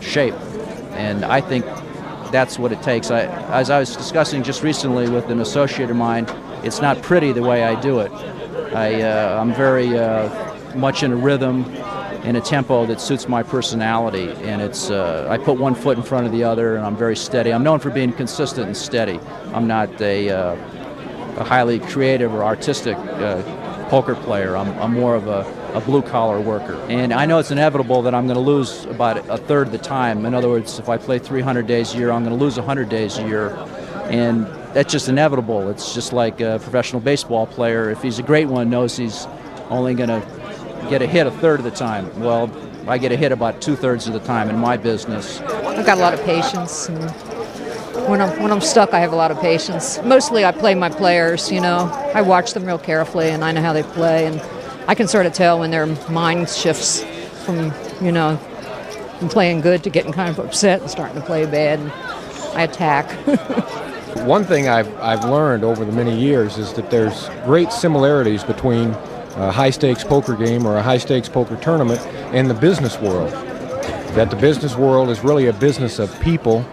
shape. And I think that's what it takes. As I was discussing just recently with an associate of mine, it's not pretty the way I do it. I'm very much in a rhythm and a tempo that suits my personality, and it's I put one foot in front of the other, and I'm very steady. I'm known for being consistent and steady. I'm not a highly creative or artistic poker player. I'm more of a blue-collar worker. And I know it's inevitable that I'm going to lose about a third of the time. In other words, if I play 300 days a year, I'm going to lose 100 days a year. And that's just inevitable. It's just like a professional baseball player. If he's a great one, knows he's only going to get a hit a third of the time. Well, I get a hit about 2/3 of the time in my business. I've got a lot of patience. And when I'm stuck, I have a lot of patience. Mostly I play my players, you know. I watch them real carefully, and I know how they play. And I can sort of tell when their mind shifts from, you know, from playing good to getting kind of upset and starting to play bad. And I attack. One thing I've learned over the many years is that there's great similarities between a high-stakes poker game or a high-stakes poker tournament and the business world. That the business world is really a business of people,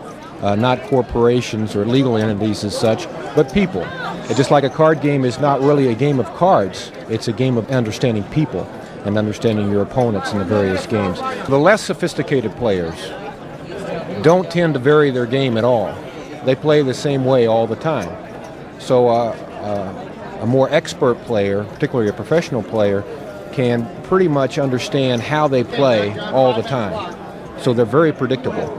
not corporations or legal entities as such, but people. And just like a card game is not really a game of cards, it's a game of understanding people and understanding your opponents in the various games. The less sophisticated players don't tend to vary their game at all. They play the same way all the time. So a more expert player, particularly a professional player, can pretty much understand how they play all the time. So they're very predictable.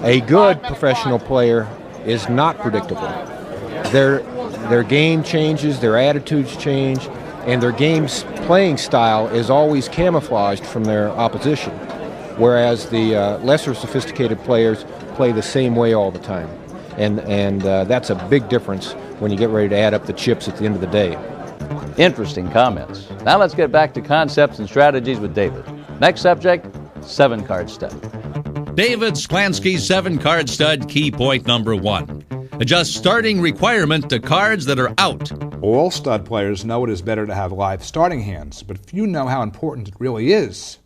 A good professional player is not predictable. Their game changes, their attitudes change, and their game's playing style is always camouflaged from their opposition, whereas the lesser sophisticated players play the same way all the time. And that's a big difference when you get ready to add up the chips at the end of the day. Interesting comments. Now let's get back to concepts and strategies with David. Next subject, 7-Card Stud. David Sklansky's 7-Card Stud key point number 1. Adjust starting requirement to cards that are out. All stud players know it is better to have live starting hands, but few know how important it really is.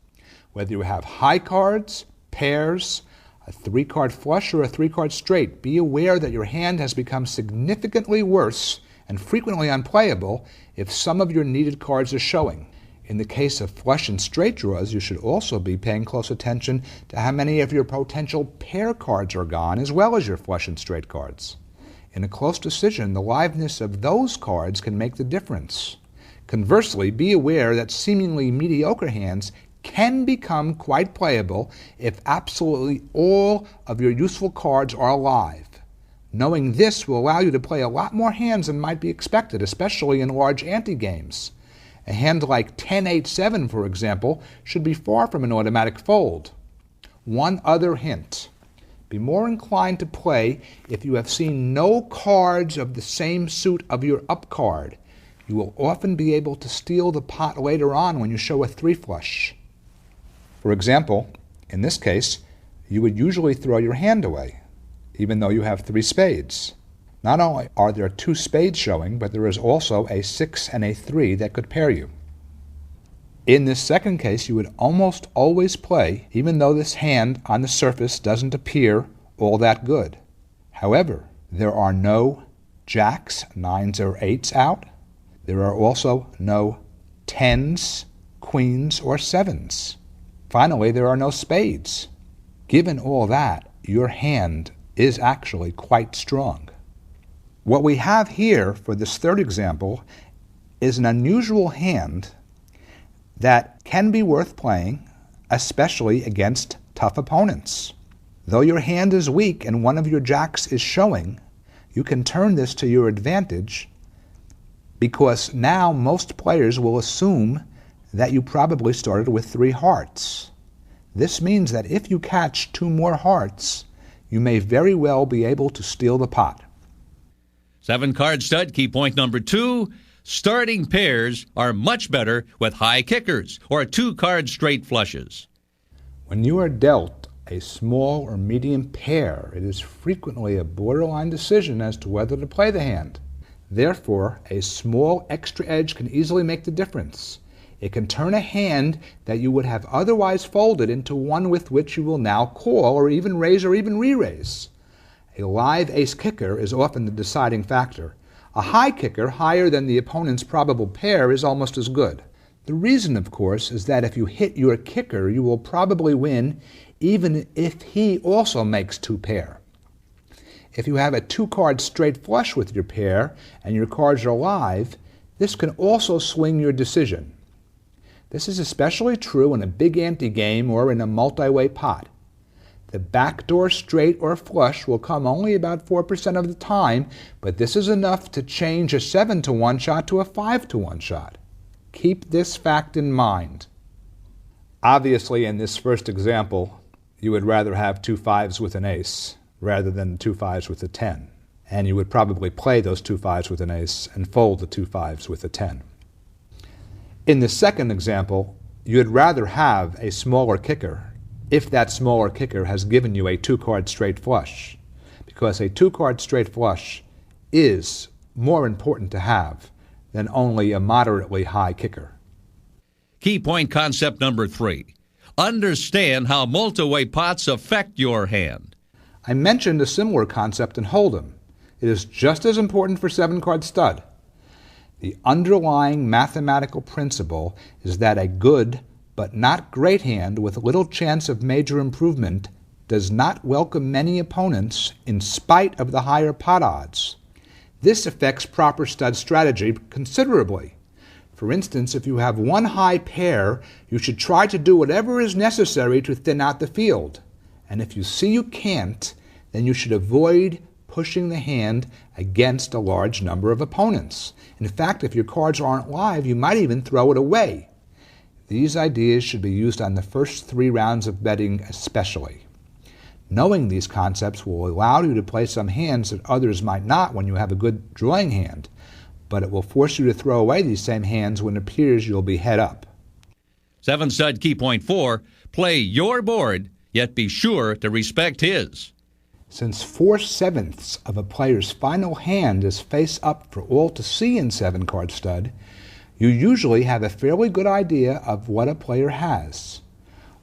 Whether you have high cards, pairs, a 3-card flush, or a 3-card straight, be aware that your hand has become significantly worse and frequently unplayable if some of your needed cards are showing. In the case of flush and straight draws, you should also be paying close attention to how many of your potential pair cards are gone, as well as your flush and straight cards. In a close decision, the liveness of those cards can make the difference. Conversely, be aware that seemingly mediocre hands can become quite playable if absolutely all of your useful cards are alive. Knowing this will allow you to play a lot more hands than might be expected, especially in large ante games. A hand like 10-8-7, for example, should be far from an automatic fold. One other hint. Be more inclined to play if you have seen no cards of the same suit of your up card. You will often be able to steal the pot later on when you show a 3-flush. For example, in this case, you would usually throw your hand away, even though you have 3 spades. Not only are there 2 spades showing, but there is also a 6 and a 3 that could pair you. In this second case, you would almost always play, even though this hand on the surface doesn't appear all that good. However, there are no jacks, 9s, or 8s out. There are also no 10s, queens, or 7s. Finally, there are no spades. Given all that, your hand is actually quite strong. What we have here for this third example is an unusual hand that can be worth playing, especially against tough opponents. Though your hand is weak and one of your jacks is showing, You can turn this to your advantage because now most players will assume that you probably started with 3 hearts. This means that if you catch 2 more hearts, you may very well be able to steal the pot. 7-card stud, key point number 2. Starting pairs are much better with high kickers or 2-card straight flushes. When you are dealt a small or medium pair, it is frequently a borderline decision as to whether to play the hand. Therefore, a small extra edge can easily make the difference. It can turn a hand that you would have otherwise folded into one with which you will now call or even raise or even re-raise. A live ace kicker is often the deciding factor. A high kicker, higher than the opponent's probable pair, is almost as good. The reason, of course, is that if you hit your kicker, you will probably win even if he also makes 2 pair. If you have a 2-card straight flush with your pair and your cards are live, this can also swing your decision. This is especially true in a big ante game or in a multi-way pot. The backdoor straight or flush will come only about 4% of the time, but this is enough to change a 7-to-1 shot to a 5-to-1 shot. Keep this fact in mind. Obviously, in this first example, you would rather have 2 5s with an ace rather than 2 5s with a 10. And you would probably play those 2 5s with an ace and fold the 2 5s with a 10. In the second example, you'd rather have a smaller kicker if that smaller kicker has given you a 2-card straight flush, because a 2-card straight flush is more important to have than only a moderately high kicker. Key point concept number 3. Understand how multi-way pots affect your hand. I mentioned a similar concept in Hold'em. It is just as important for 7-card stud. The underlying mathematical principle is that a good but not great hand with little chance of major improvement does not welcome many opponents in spite of the higher pot odds. This affects proper stud strategy considerably. For instance, if you have 1 high pair, you should try to do whatever is necessary to thin out the field. And if you see you can't, then you should avoid pushing the hand against a large number of opponents. In fact, if your cards aren't live, you might even throw it away. These ideas should be used on the first 3 rounds of betting especially. Knowing these concepts will allow you to play some hands that others might not when you have a good drawing hand, but it will force you to throw away these same hands when it appears you'll be head up. 7 stud key point 4. Play your board, yet be sure to respect his. Since 4/7 of a player's final hand is face up for all to see in 7-card stud, you usually have a fairly good idea of what a player has.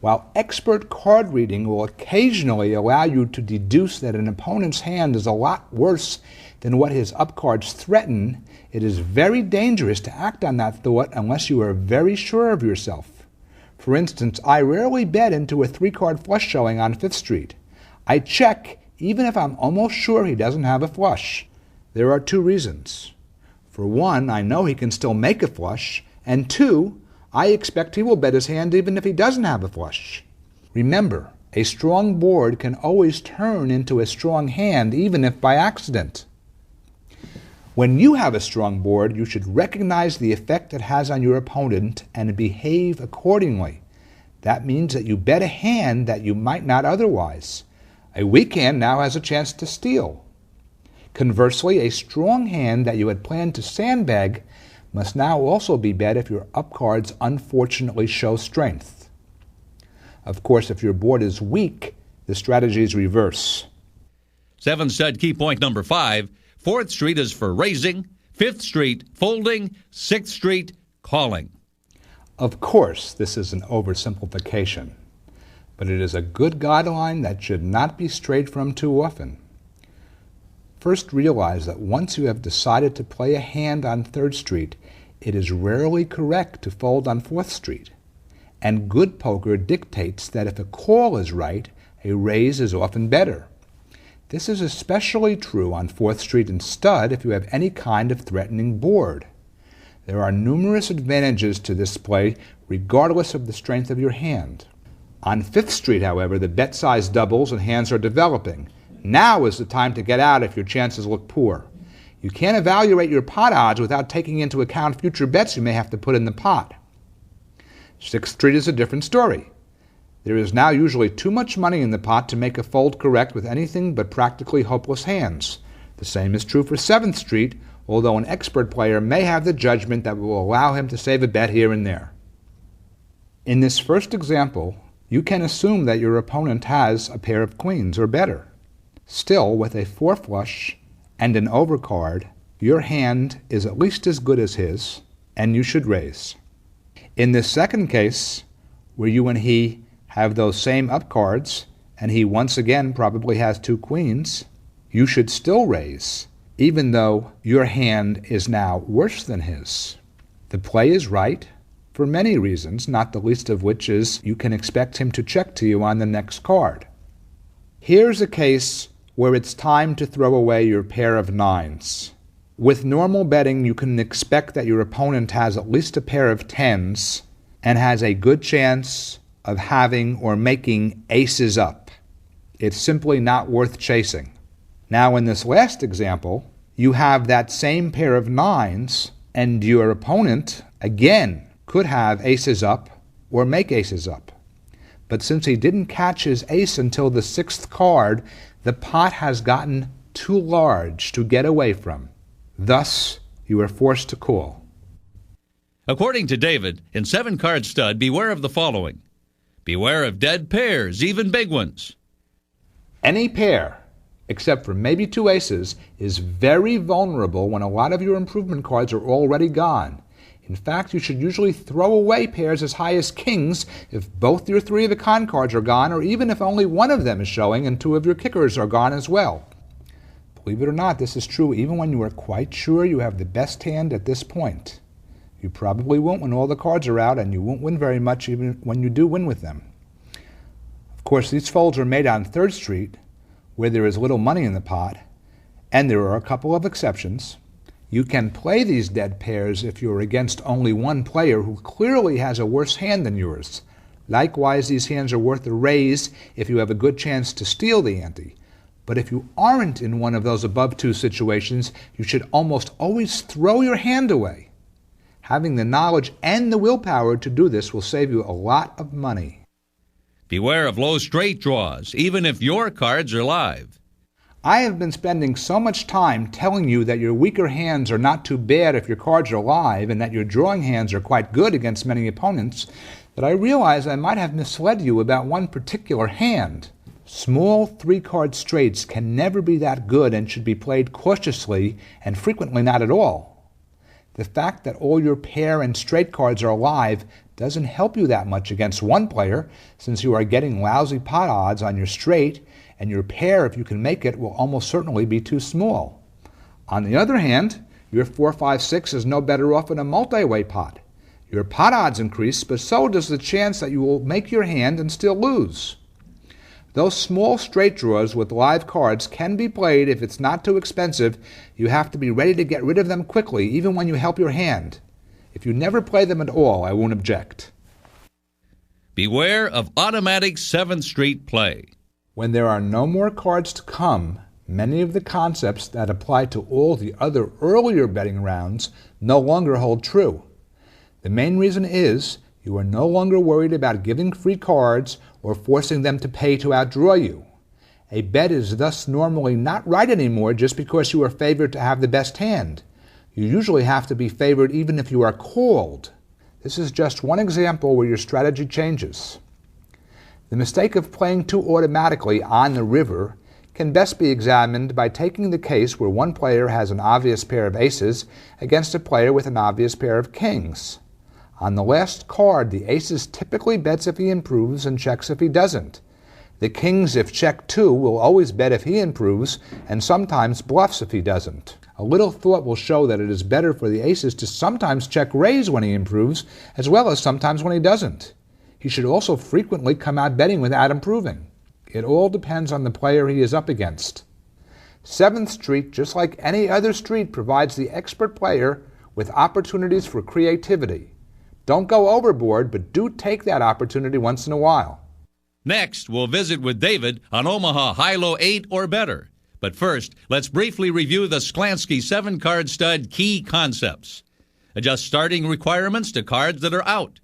While expert card reading will occasionally allow you to deduce that an opponent's hand is a lot worse than what his up cards threaten, it is very dangerous to act on that thought unless you are very sure of yourself. For instance, I rarely bet into a 3-card flush showing on 5th Street. I check even if I'm almost sure he doesn't have a flush. There are 2 reasons. For one, I know he can still make a flush, and 2, I expect he will bet his hand even if he doesn't have a flush. Remember, a strong board can always turn into a strong hand even if by accident. When you have a strong board, you should recognize the effect it has on your opponent and behave accordingly. That means that you bet a hand that you might not otherwise. A weak hand now has a chance to steal. Conversely, a strong hand that you had planned to sandbag must now also be bet if your up cards unfortunately show strength. Of course, if your board is weak, the strategy is reverse. 7 stud key point number 5. 4th Street is for raising, 5th Street folding, 6th Street calling. Of course, this is an oversimplification, but it is a good guideline that should not be strayed from too often. First, realize that once you have decided to play a hand on 3rd Street, it is rarely correct to fold on 4th Street. And good poker dictates that if a call is right, a raise is often better. This is especially true on 4th Street and stud if you have any kind of threatening board. There are numerous advantages to this play regardless of the strength of your hand. On 5th Street, however, the bet size doubles and hands are developing. Now is the time to get out if your chances look poor. You can't evaluate your pot odds without taking into account future bets you may have to put in the pot. 6th Street is a different story. There is now usually too much money in the pot to make a fold correct with anything but practically hopeless hands. The same is true for 7th Street, although an expert player may have the judgment that will allow him to save a bet here and there. In this first example, you can assume that your opponent has a pair of queens or better. Still, with a 4 flush and an overcard, your hand is at least as good as his, and you should raise. In this second case, where you and he have those same up cards, and he once again probably has 2 queens, you should still raise, even though your hand is now worse than his. The play is right for many reasons, not the least of which is you can expect him to check to you on the next card. Here's a case where it's time to throw away your pair of 9s. With normal betting, you can expect that your opponent has at least a pair of 10s and has a good chance of having or making aces up. It's simply not worth chasing. Now, in this last example, you have that same pair of 9s, and your opponent, again, could have aces up or make aces up. But since he didn't catch his ace until the 6th card, the pot has gotten too large to get away from. Thus, you are forced to call. According to David, in 7-card stud, beware of the following. Beware of dead pairs, even big ones. Any pair, except for maybe 2 aces, is very vulnerable when a lot of your improvement cards are already gone. In fact, you should usually throw away pairs as high as kings if both your 3 of a kind cards are gone, or even if only one of them is showing and 2 of your kickers are gone as well. Believe it or not, this is true even when you are quite sure you have the best hand at this point. You probably won't when all the cards are out, and you won't win very much even when you do win with them. Of course, these folds are made on 3rd Street, where there is little money in the pot, and there are a couple of exceptions. You can play these dead pairs if you are against only one player who clearly has a worse hand than yours. Likewise, these hands are worth a raise if you have a good chance to steal the ante. But if you aren't in one of those above 2 situations, you should almost always throw your hand away. Having the knowledge and the willpower to do this will save you a lot of money. Beware of low straight draws, even if your cards are live. I have been spending so much time telling you that your weaker hands are not too bad if your cards are live and that your drawing hands are quite good against many opponents that I realize I might have misled you about one particular hand. Small 3-card straights can never be that good and should be played cautiously and frequently not at all. The fact that all your pair and straight cards are live doesn't help you that much against one player, since you are getting lousy pot odds on your straight, and your pair, if you can make it, will almost certainly be too small. On the other hand, your 4, 5, 6 is no better off in a multi-way pot. Your pot odds increase, but so does the chance that you will make your hand and still lose. Those small straight draws with live cards can be played if it's not too expensive. You have to be ready to get rid of them quickly, even when you help your hand. If you never play them at all, I won't object. Beware of automatic 7th Street play. When there are no more cards to come, many of the concepts that apply to all the other earlier betting rounds no longer hold true. The main reason is you are no longer worried about giving free cards or forcing them to pay to outdraw you. A bet is thus normally not right anymore just because you are favored to have the best hand. You usually have to be favored even if you are called. This is just one example where your strategy changes. The mistake of playing too automatically on the river can best be examined by taking the case where one player has an obvious pair of aces against a player with an obvious pair of kings. On the last card, the aces typically bets if he improves and checks if he doesn't. The kings, if checked too, will always bet if he improves and sometimes bluffs if he doesn't. A little thought will show that it is better for the aces to sometimes check raise when he improves, as well as sometimes when he doesn't. He should also frequently come out betting without improving. It all depends on the player he is up against. 7th Street, just like any other street, provides the expert player with opportunities for creativity. Don't go overboard, but do take that opportunity once in a while. Next, we'll visit with David on Omaha High-Low 8 or better. But first, let's briefly review the Sklansky 7-card stud key concepts. Adjust starting requirements to cards that are out.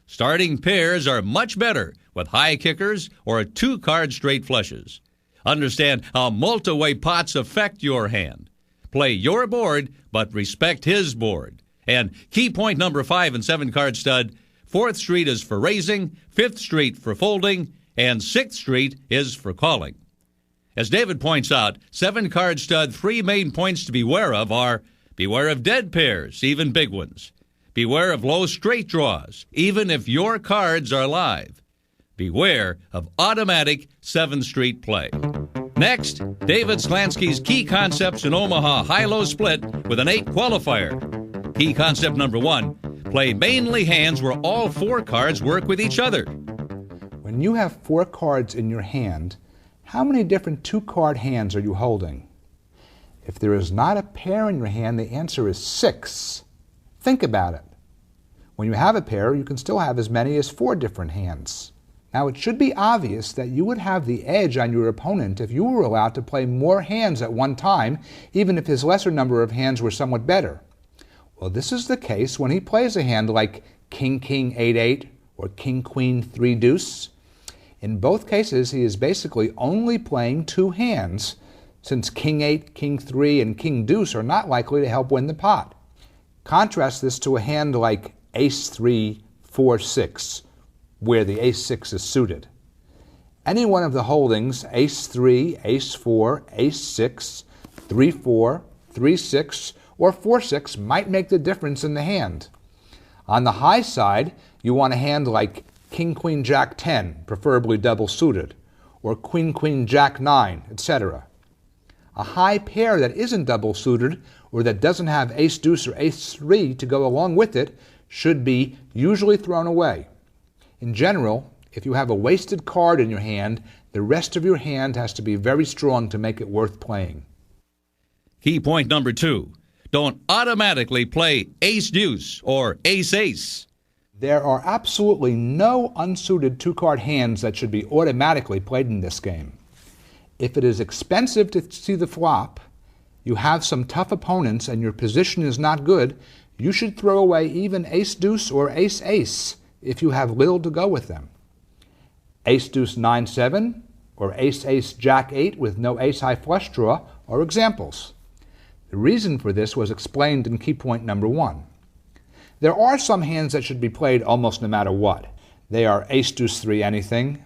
Starting pairs are much better with high kickers or 2-card straight flushes. Understand how multi-way pots affect your hand. Play your board, but respect his board. And key point number 5 in 7-card stud, 4th Street is for raising, 5th Street for folding, and 6th Street is for calling. As David points out, 7-card stud, 3 main points to beware of are: beware of dead pairs, even big ones. Beware of low straight draws, even if your cards are live. Beware of automatic 7th Street play. Next, David Sklansky's key concepts in Omaha High-Low Split with an 8 qualifier. Key concept number 1, play mainly hands where all 4 cards work with each other. When you have 4 cards in your hand, how many different 2-card hands are you holding? If there is not a pair in your hand, the answer is 6. Think about it. When you have a pair, you can still have as many as 4 different hands. Now, it should be obvious that you would have the edge on your opponent if you were allowed to play more hands at one time, even if his lesser number of hands were somewhat better. Well, this is the case when he plays a hand like King-King 8-8 or King-Queen 3-Deuce. In both cases, he is basically only playing 2 hands, since King-8, King-3, and King-Deuce are not likely to help win the pot. Contrast this to a hand like Ace-3, 4-6, where the Ace-6 is suited. Any one of the holdings, Ace-3, Ace-4, Ace-6, 3-4, 3-6, or 4-6 might make the difference in the hand. On the high side, you want a hand like King-Queen Jack-10, preferably double-suited, or Queen-Queen Jack-9, etc. A high pair that isn't double-suited or that doesn't have Ace-Deuce or Ace-3 to go along with it should be usually thrown away. In general, if you have a wasted card in your hand, the rest of your hand has to be very strong to make it worth playing. Key point number 2, don't automatically play Ace-Deuce or Ace-Ace. There are absolutely no unsuited 2-card hands that should be automatically played in this game. If it is expensive to see the flop, you have some tough opponents, and your position is not good, you should throw away even Ace-Deuce or Ace-Ace if you have little to go with them. Ace-Deuce 9-7 or Ace-Ace Jack-8 with no ace-high flush draw are examples. The reason for this was explained in key point number 1. There are some hands that should be played almost no matter what. They are Ace-Deuce 3 anything,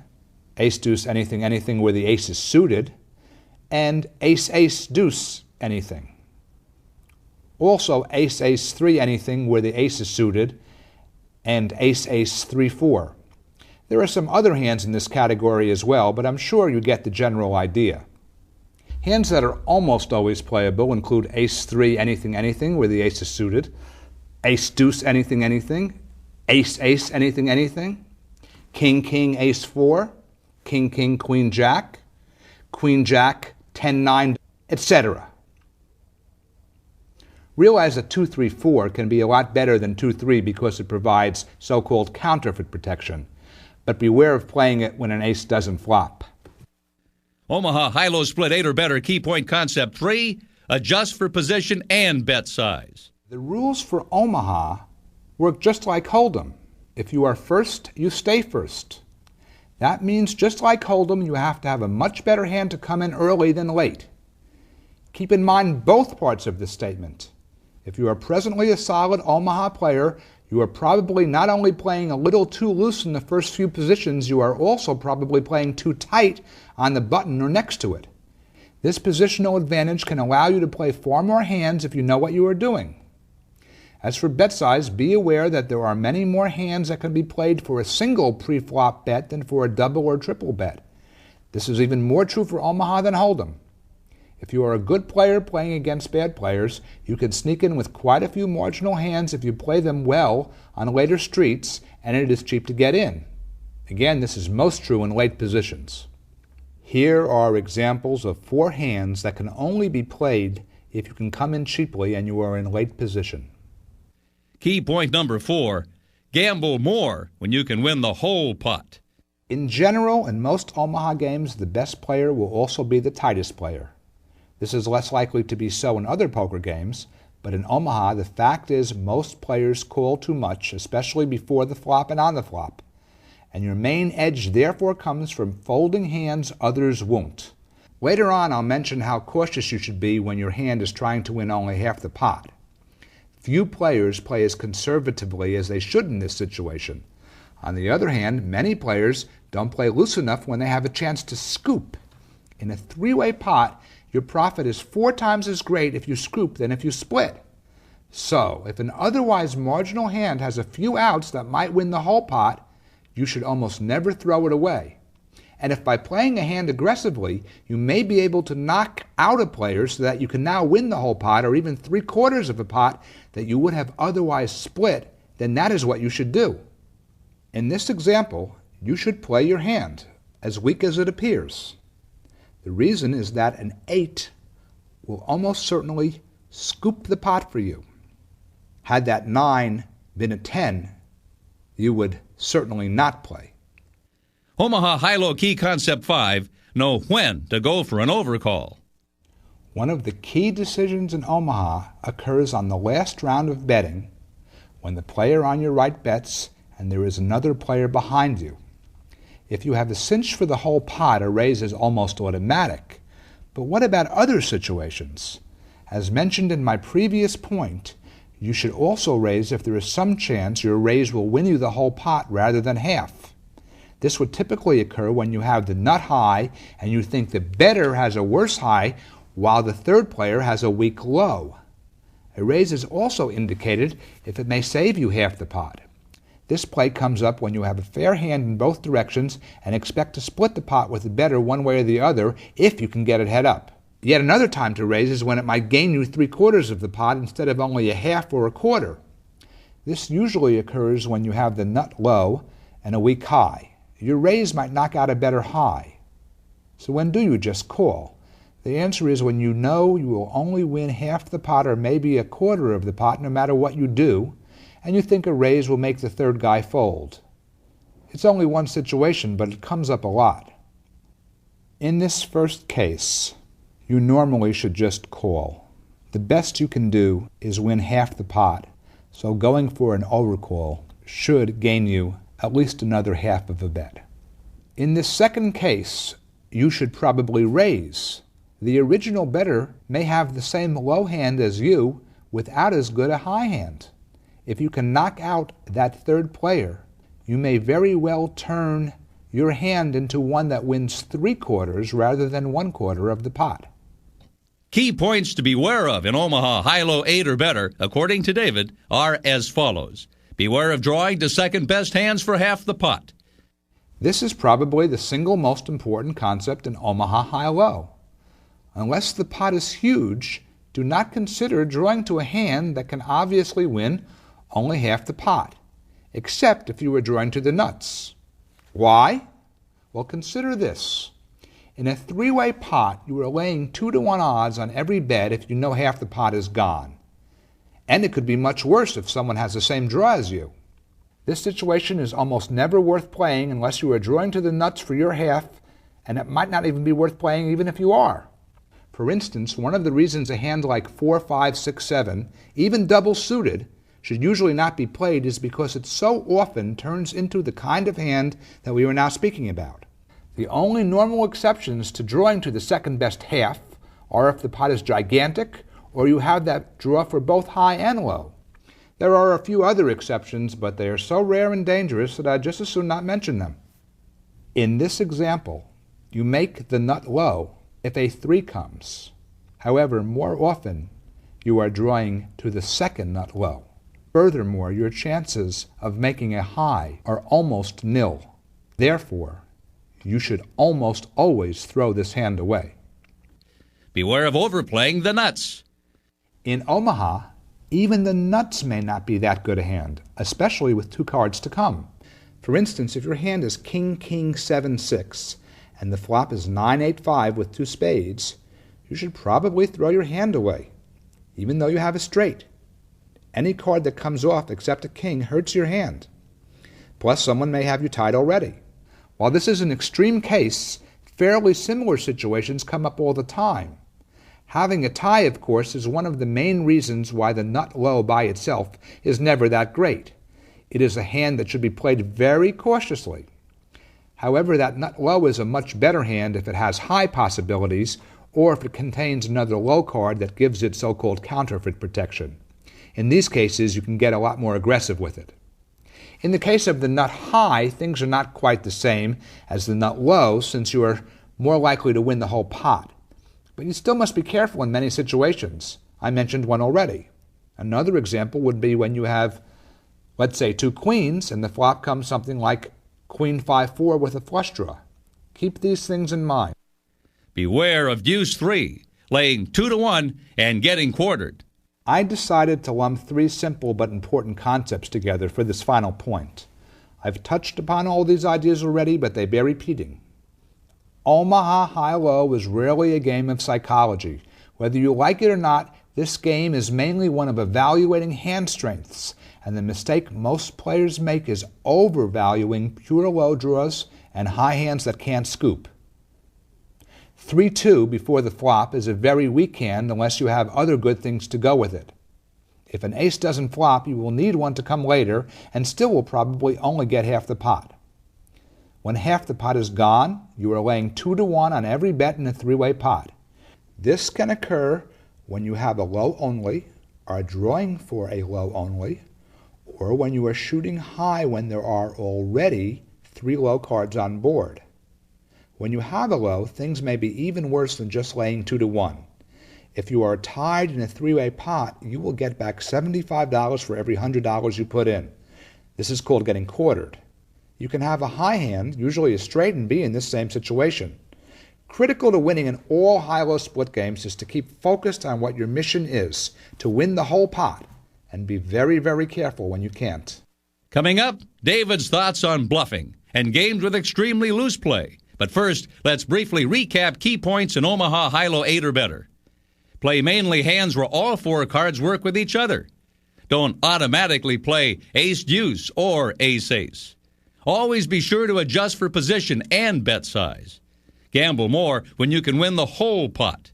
Ace-Deuce anything anything where the ace is suited, and Ace-Ace Deuce anything. Also Ace-Ace 3 anything where the ace is suited, and Ace-Ace 3-4. There are some other hands in this category as well, but I'm sure you get the general idea. Hands that are almost always playable include Ace-3 anything anything where the ace is suited, Ace-Deuce anything anything, Ace-Ace anything anything, King-King Ace-4, King-King Queen-Jack, Queen-Jack 10-9, etc. Realize that 2-3-4 can be a lot better than 2-3 because it provides so-called counterfeit protection, but beware of playing it when an ace doesn't flop. Omaha High-Low Split 8 or better key point concept 3, adjust for position and bet size. The rules for Omaha work just like Hold'em. If you are first, you stay first. That means just like Hold'em, you have to have a much better hand to come in early than late. Keep in mind both parts of this statement. If you are presently a solid Omaha player, you are probably not only playing a little too loose in the first few positions, you are also probably playing too tight on the button or next to it. This positional advantage can allow you to play far more hands if you know what you are doing. As for bet size, be aware that there are many more hands that can be played for a single pre-flop bet than for a double or triple bet. This is even more true for Omaha than Hold'em. If you are a good player playing against bad players, you can sneak in with quite a few marginal hands if you play them well on later streets, and it is cheap to get in. Again, this is most true in late positions. Here are examples of 4 hands that can only be played if you can come in cheaply and you are in late position. Key point number 4, gamble more when you can win the whole pot. In general, in most Omaha games, the best player will also be the tightest player. This is less likely to be so in other poker games, but in Omaha, the fact is most players call too much, especially before the flop and on the flop. And your main edge therefore comes from folding hands others won't. Later on, I'll mention how cautious you should be when your hand is trying to win only half the pot. Few players play as conservatively as they should in this situation. On the other hand, many players don't play loose enough when they have a chance to scoop. In a three-way pot, your profit is 4 times as great if you scoop than if you split. So, if an otherwise marginal hand has a few outs that might win the whole pot, you should almost never throw it away. And if by playing a hand aggressively, you may be able to knock out a player so that you can now win the whole pot or even 3/4 of a pot that you would have otherwise split, then that is what you should do. In this example, you should play your hand, as weak as it appears. The reason is that an 8 will almost certainly scoop the pot for you. Had that 9 been a 10, you would certainly not play. Omaha High-Low Key Concept 5, know when to go for an overcall. One of the key decisions in Omaha occurs on the last round of betting when the player on your right bets and there is another player behind you. If you have a cinch for the whole pot, a raise is almost automatic. But what about other situations? As mentioned in my previous point, you should also raise if there is some chance your raise will win you the whole pot rather than half. This would typically occur when you have the nut high and you think the bettor has a worse high while the third player has a weak low. A raise is also indicated if it may save you half the pot. This play comes up when you have a fair hand in both directions and expect to split the pot with the bettor one way or the other if you can get it head up. Yet another time to raise is when it might gain you 3/4 of the pot instead of only a half or a quarter. This usually occurs when you have the nut low and a weak high. Your raise might knock out a better high. So when do you just call? The answer is when you know you will only win half the pot or maybe a quarter of the pot no matter what you do, and you think a raise will make the third guy fold. It's only one situation, but it comes up a lot. In this first case, you normally should just call. The best you can do is win half the pot, so going for an overcall should gain you at least another half of a bet. In this second case, you should probably raise. The original bettor may have the same low hand as you without as good a high hand. If you can knock out that third player, you may very well turn your hand into one that wins 3/4 rather than 1/4 of the pot. Key points to beware of in Omaha High-Low 8 or better, according to David, are as follows. Beware of drawing to second best hands for half the pot. This is probably the single most important concept in Omaha High-Low. Unless the pot is huge, do not consider drawing to a hand that can obviously win only half the pot, except if you were drawing to the nuts. Why? Well, consider this. In a three-way pot, you are laying 2-to-1 odds on every bet if you know half the pot is gone. And it could be much worse if someone has the same draw as you. This situation is almost never worth playing unless you are drawing to the nuts for your half, and it might not even be worth playing even if you are. For instance, one of the reasons a hand like 4, 5, 6, 7, even double suited, should usually not be played is because it so often turns into the kind of hand that we are now speaking about. The only normal exceptions to drawing to the second best half are if the pot is gigantic or you have that draw for both high and low. There are a few other exceptions, but they are so rare and dangerous that I'd just as soon not mention them. In this example, you make the nut low if a 3 comes. However, more often, you are drawing to the second nut low. Furthermore, your chances of making a high are almost nil. Therefore, you should almost always throw this hand away. Beware of overplaying the nuts. In Omaha, even the nuts may not be that good a hand, especially with 2 cards to come. For instance, if your hand is King, King, 7, 6, and the flop is 9, 8, 5 with 2 spades, you should probably throw your hand away, even though you have a straight. Any card that comes off except a king hurts your hand. Plus, someone may have you tied already. While this is an extreme case, fairly similar situations come up all the time. Having a tie, of course, is one of the main reasons why the nut low by itself is never that great. It is a hand that should be played very cautiously. However, that nut low is a much better hand if it has high possibilities or if it contains another low card that gives it so-called counterfeit protection. In these cases, you can get a lot more aggressive with it. In the case of the nut high, things are not quite the same as the nut low, since you are more likely to win the whole pot. But you still must be careful in many situations. I mentioned one already. Another example would be when you have, let's say, 2 queens, and the flop comes something like Queen 5-4 with a flush draw. Keep these things in mind. Beware of deuce 3, laying 2-1 and getting quartered. I decided to lump 3 simple but important concepts together for this final point. I've touched upon all these ideas already, but they bear repeating. Omaha High-Low is rarely a game of psychology. Whether you like it or not, this game is mainly one of evaluating hand strengths, and the mistake most players make is overvaluing pure low draws and high hands that can't scoop. 3-2 before the flop is a very weak hand unless you have other good things to go with it. If an ace doesn't flop, you will need one to come later and still will probably only get half the pot. When half the pot is gone, you are laying 2-1 on every bet in a 3-way pot. This can occur when you have a low only, are drawing for a low only, or when you are shooting high when there are already 3 low cards on board. When you have a low, things may be even worse than just laying 2-1. If you are tied in a 3-way pot, you will get back $75 for every $100 you put in. This is called getting quartered. You can have a high hand, usually a straight, and be in this same situation. Critical to winning in all high-low split games is to keep focused on what your mission is, to win the whole pot, and be very, very careful when you can't. Coming up, David's thoughts on bluffing and games with extremely loose play. But first, let's briefly recap key points in Omaha High-Low 8 or better. Play mainly hands where all 4 cards work with each other. Don't automatically play ace-deuce or ace-ace. Always be sure to adjust for position and bet size. Gamble more when you can win the whole pot.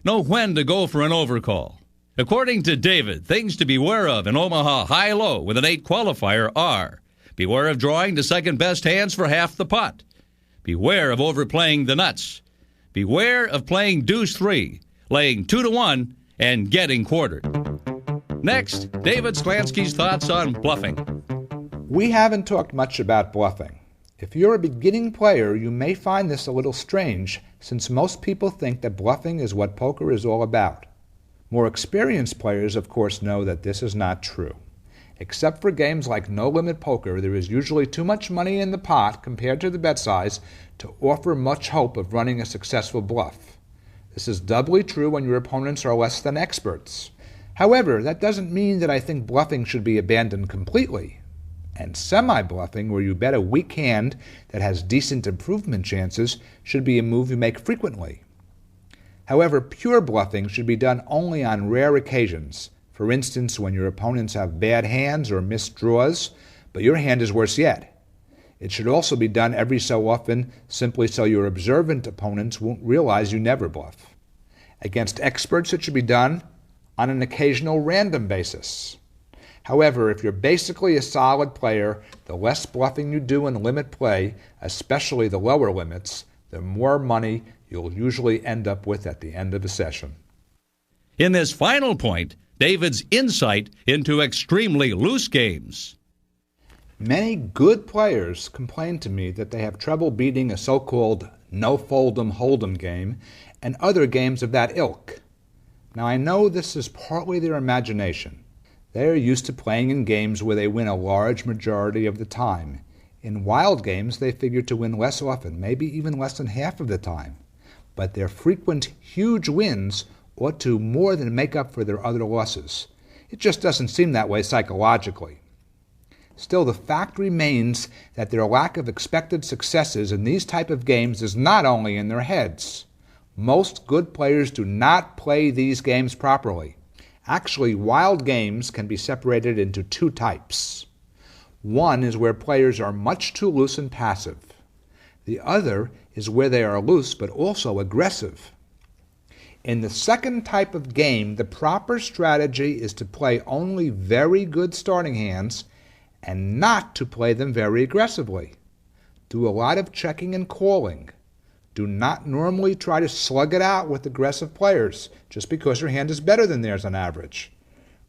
Know when to go for an overcall. According to David, things to beware of in Omaha High-Low with an 8 qualifier are: beware of drawing the second best hands for half the pot. Beware of overplaying the nuts. Beware of playing deuce 3, laying 2-1, and getting quartered. Next, David Sklansky's thoughts on bluffing. We haven't talked much about bluffing. If you're a beginning player, you may find this a little strange, since most people think that bluffing is what poker is all about. More experienced players, of course, know that this is not true. Except for games like no-limit poker, there is usually too much money in the pot compared to the bet size to offer much hope of running a successful bluff. This is doubly true when your opponents are less than experts. However, that doesn't mean that I think bluffing should be abandoned completely. And semi-bluffing, where you bet a weak hand that has decent improvement chances, should be a move you make frequently. However, pure bluffing should be done only on rare occasions. For instance, when your opponents have bad hands or missed draws, but your hand is worse yet. It should also be done every so often, simply so your observant opponents won't realize you never bluff. Against experts, it should be done on an occasional random basis. However, if you're basically a solid player, the less bluffing you do in limit play, especially the lower limits, the more money you'll usually end up with at the end of the session. In this final point, David's insight into extremely loose games. Many good players complain to me that they have trouble beating a so-called no-fold'em hold'em game and other games of that ilk. Now I know this is partly their imagination. They are used to playing in games where they win a large majority of the time. In wild games, they figure to win less often, maybe even less than half of the time. But their frequent, huge wins ought to more than make up for their other losses. It just doesn't seem that way psychologically. Still, the fact remains that their lack of expected successes in these type of games is not only in their heads. Most good players do not play these games properly. Actually, wild games can be separated into 2 types. One is where players are much too loose and passive. The other is where they are loose but also aggressive. In the second type of game, the proper strategy is to play only very good starting hands and not to play them very aggressively. Do a lot of checking and calling. Do not normally try to slug it out with aggressive players just because your hand is better than theirs on average.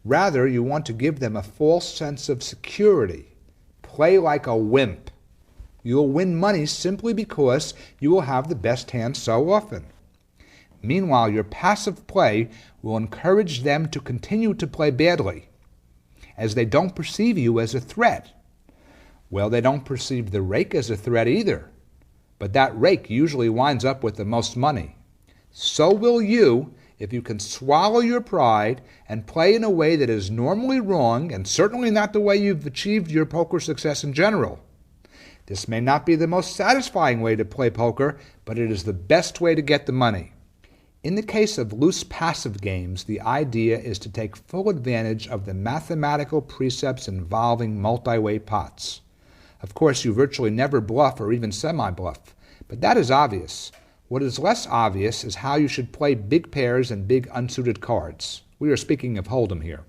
Rather, you want to give them a false sense of security. Play like a wimp. You'll win money simply because you will have the best hand so often. Meanwhile, your passive play will encourage them to continue to play badly, as they don't perceive you as a threat. Well, they don't perceive the rake as a threat either, but that rake usually winds up with the most money. So will you if you can swallow your pride and play in a way that is normally wrong and certainly not the way you've achieved your poker success in general. This may not be the most satisfying way to play poker, but it is the best way to get the money. In the case of loose passive games, the idea is to take full advantage of the mathematical precepts involving multi-way pots. Of course, you virtually never bluff or even semi-bluff, but that is obvious. What is less obvious is how you should play big pairs and big unsuited cards. We are speaking of Hold'em here.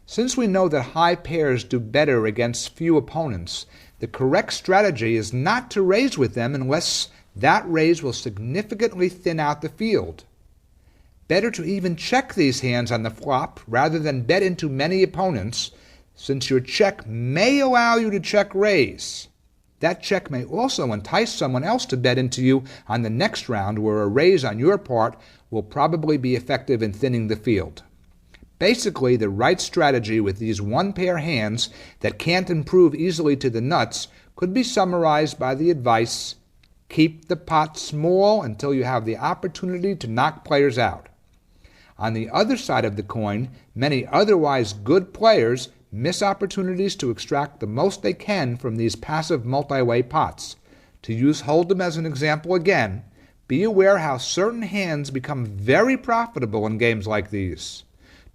Since we know that high pairs do better against few opponents, the correct strategy is not to raise with them unless that raise will significantly thin out the field. Better to even check these hands on the flop rather than bet into many opponents, since your check may allow you to check raise. That check may also entice someone else to bet into you on the next round, where a raise on your part will probably be effective in thinning the field. Basically, the right strategy with these one-pair hands that can't improve easily to the nuts could be summarized by the advice, keep the pot small until you have the opportunity to knock players out. On the other side of the coin, many otherwise good players miss opportunities to extract the most they can from these passive multi-way pots. To use Hold'em as an example again, be aware how certain hands become very profitable in games like these.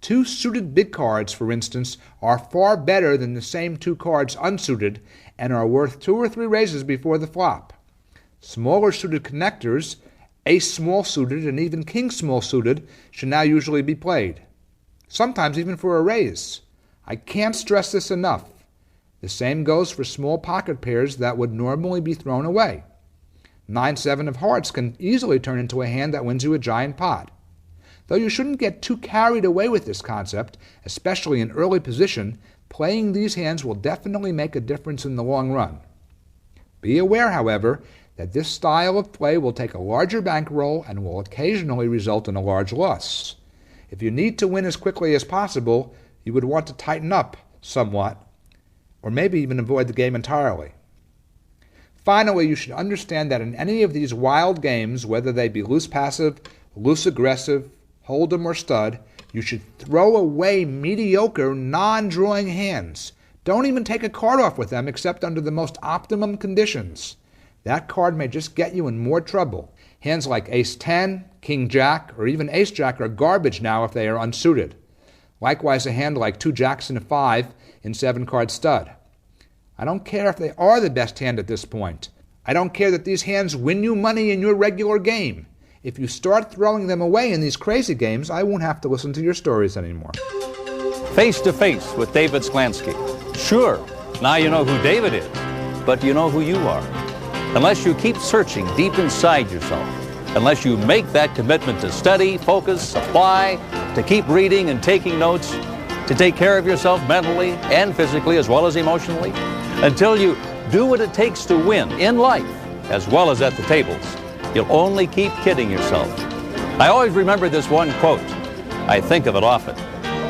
2 suited big cards, for instance, are far better than the same 2 cards unsuited and are worth 2 or 3 raises before the flop. Smaller suited connectors, ace small suited and even king small suited, should now usually be played, sometimes even for a raise. I can't stress this enough. The same goes for small pocket pairs that would normally be thrown away. 9-7 of hearts can easily turn into a hand that wins you a giant pot. Though you shouldn't get too carried away with this concept, especially in early position, playing these hands will definitely make a difference in the long run. Be aware, however, that this style of play will take a larger bankroll and will occasionally result in a large loss. If you need to win as quickly as possible, you would want to tighten up somewhat, or maybe even avoid the game entirely. Finally, you should understand that in any of these wild games, whether they be loose passive, loose aggressive, Hold'em or stud, you should throw away mediocre, non-drawing hands. Don't even take a card off with them except under the most optimum conditions. That card may just get you in more trouble. Hands like ace-10, king-jack, or even ace-jack are garbage now if they are unsuited. Likewise, a hand like 2 jacks and a 5 in 7-card stud. I don't care if they are the best hand at this point. I don't care that these hands win you money in your regular game. If you start throwing them away in these crazy games, I won't have to listen to your stories anymore. Face to Face with David Sklansky. Sure, now you know who David is, but do you know who you are? Unless you keep searching deep inside yourself, unless you make that commitment to study, focus, apply, to keep reading and taking notes, to take care of yourself mentally and physically as well as emotionally, until you do what it takes to win in life as well as at the tables, you'll only keep kidding yourself. I always remember this one quote. I think of it often.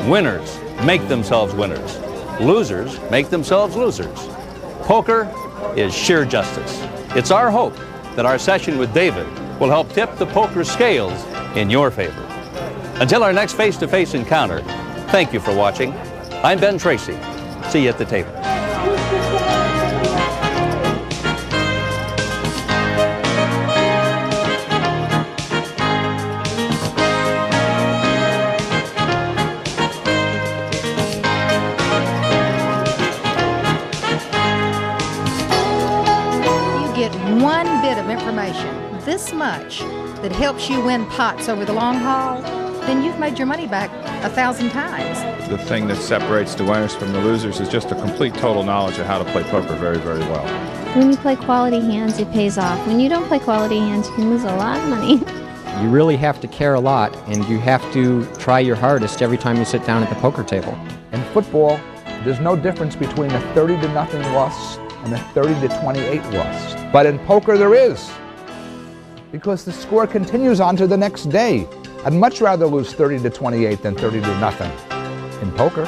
Winners make themselves winners. Losers make themselves losers. Poker is sheer justice. It's our hope that our session with David will help tip the poker scales in your favor. Until our next face-to-face encounter, thank you for watching. I'm Ben Tracy. See you at the table. One bit of information, this much, that helps you win pots over the long haul, then you've made your money back 1,000 times. The thing that separates the winners from the losers is just a complete total knowledge of how to play poker very, very well. When you play quality hands, it pays off. When you don't play quality hands, you can lose a lot of money. You really have to care a lot, and you have to try your hardest every time you sit down at the poker table. In football, there's no difference between a 30-0 loss and a 30-28 loss. But in poker, there is, because the score continues on to the next day. I'd much rather lose 30-28 than 30-0 in poker.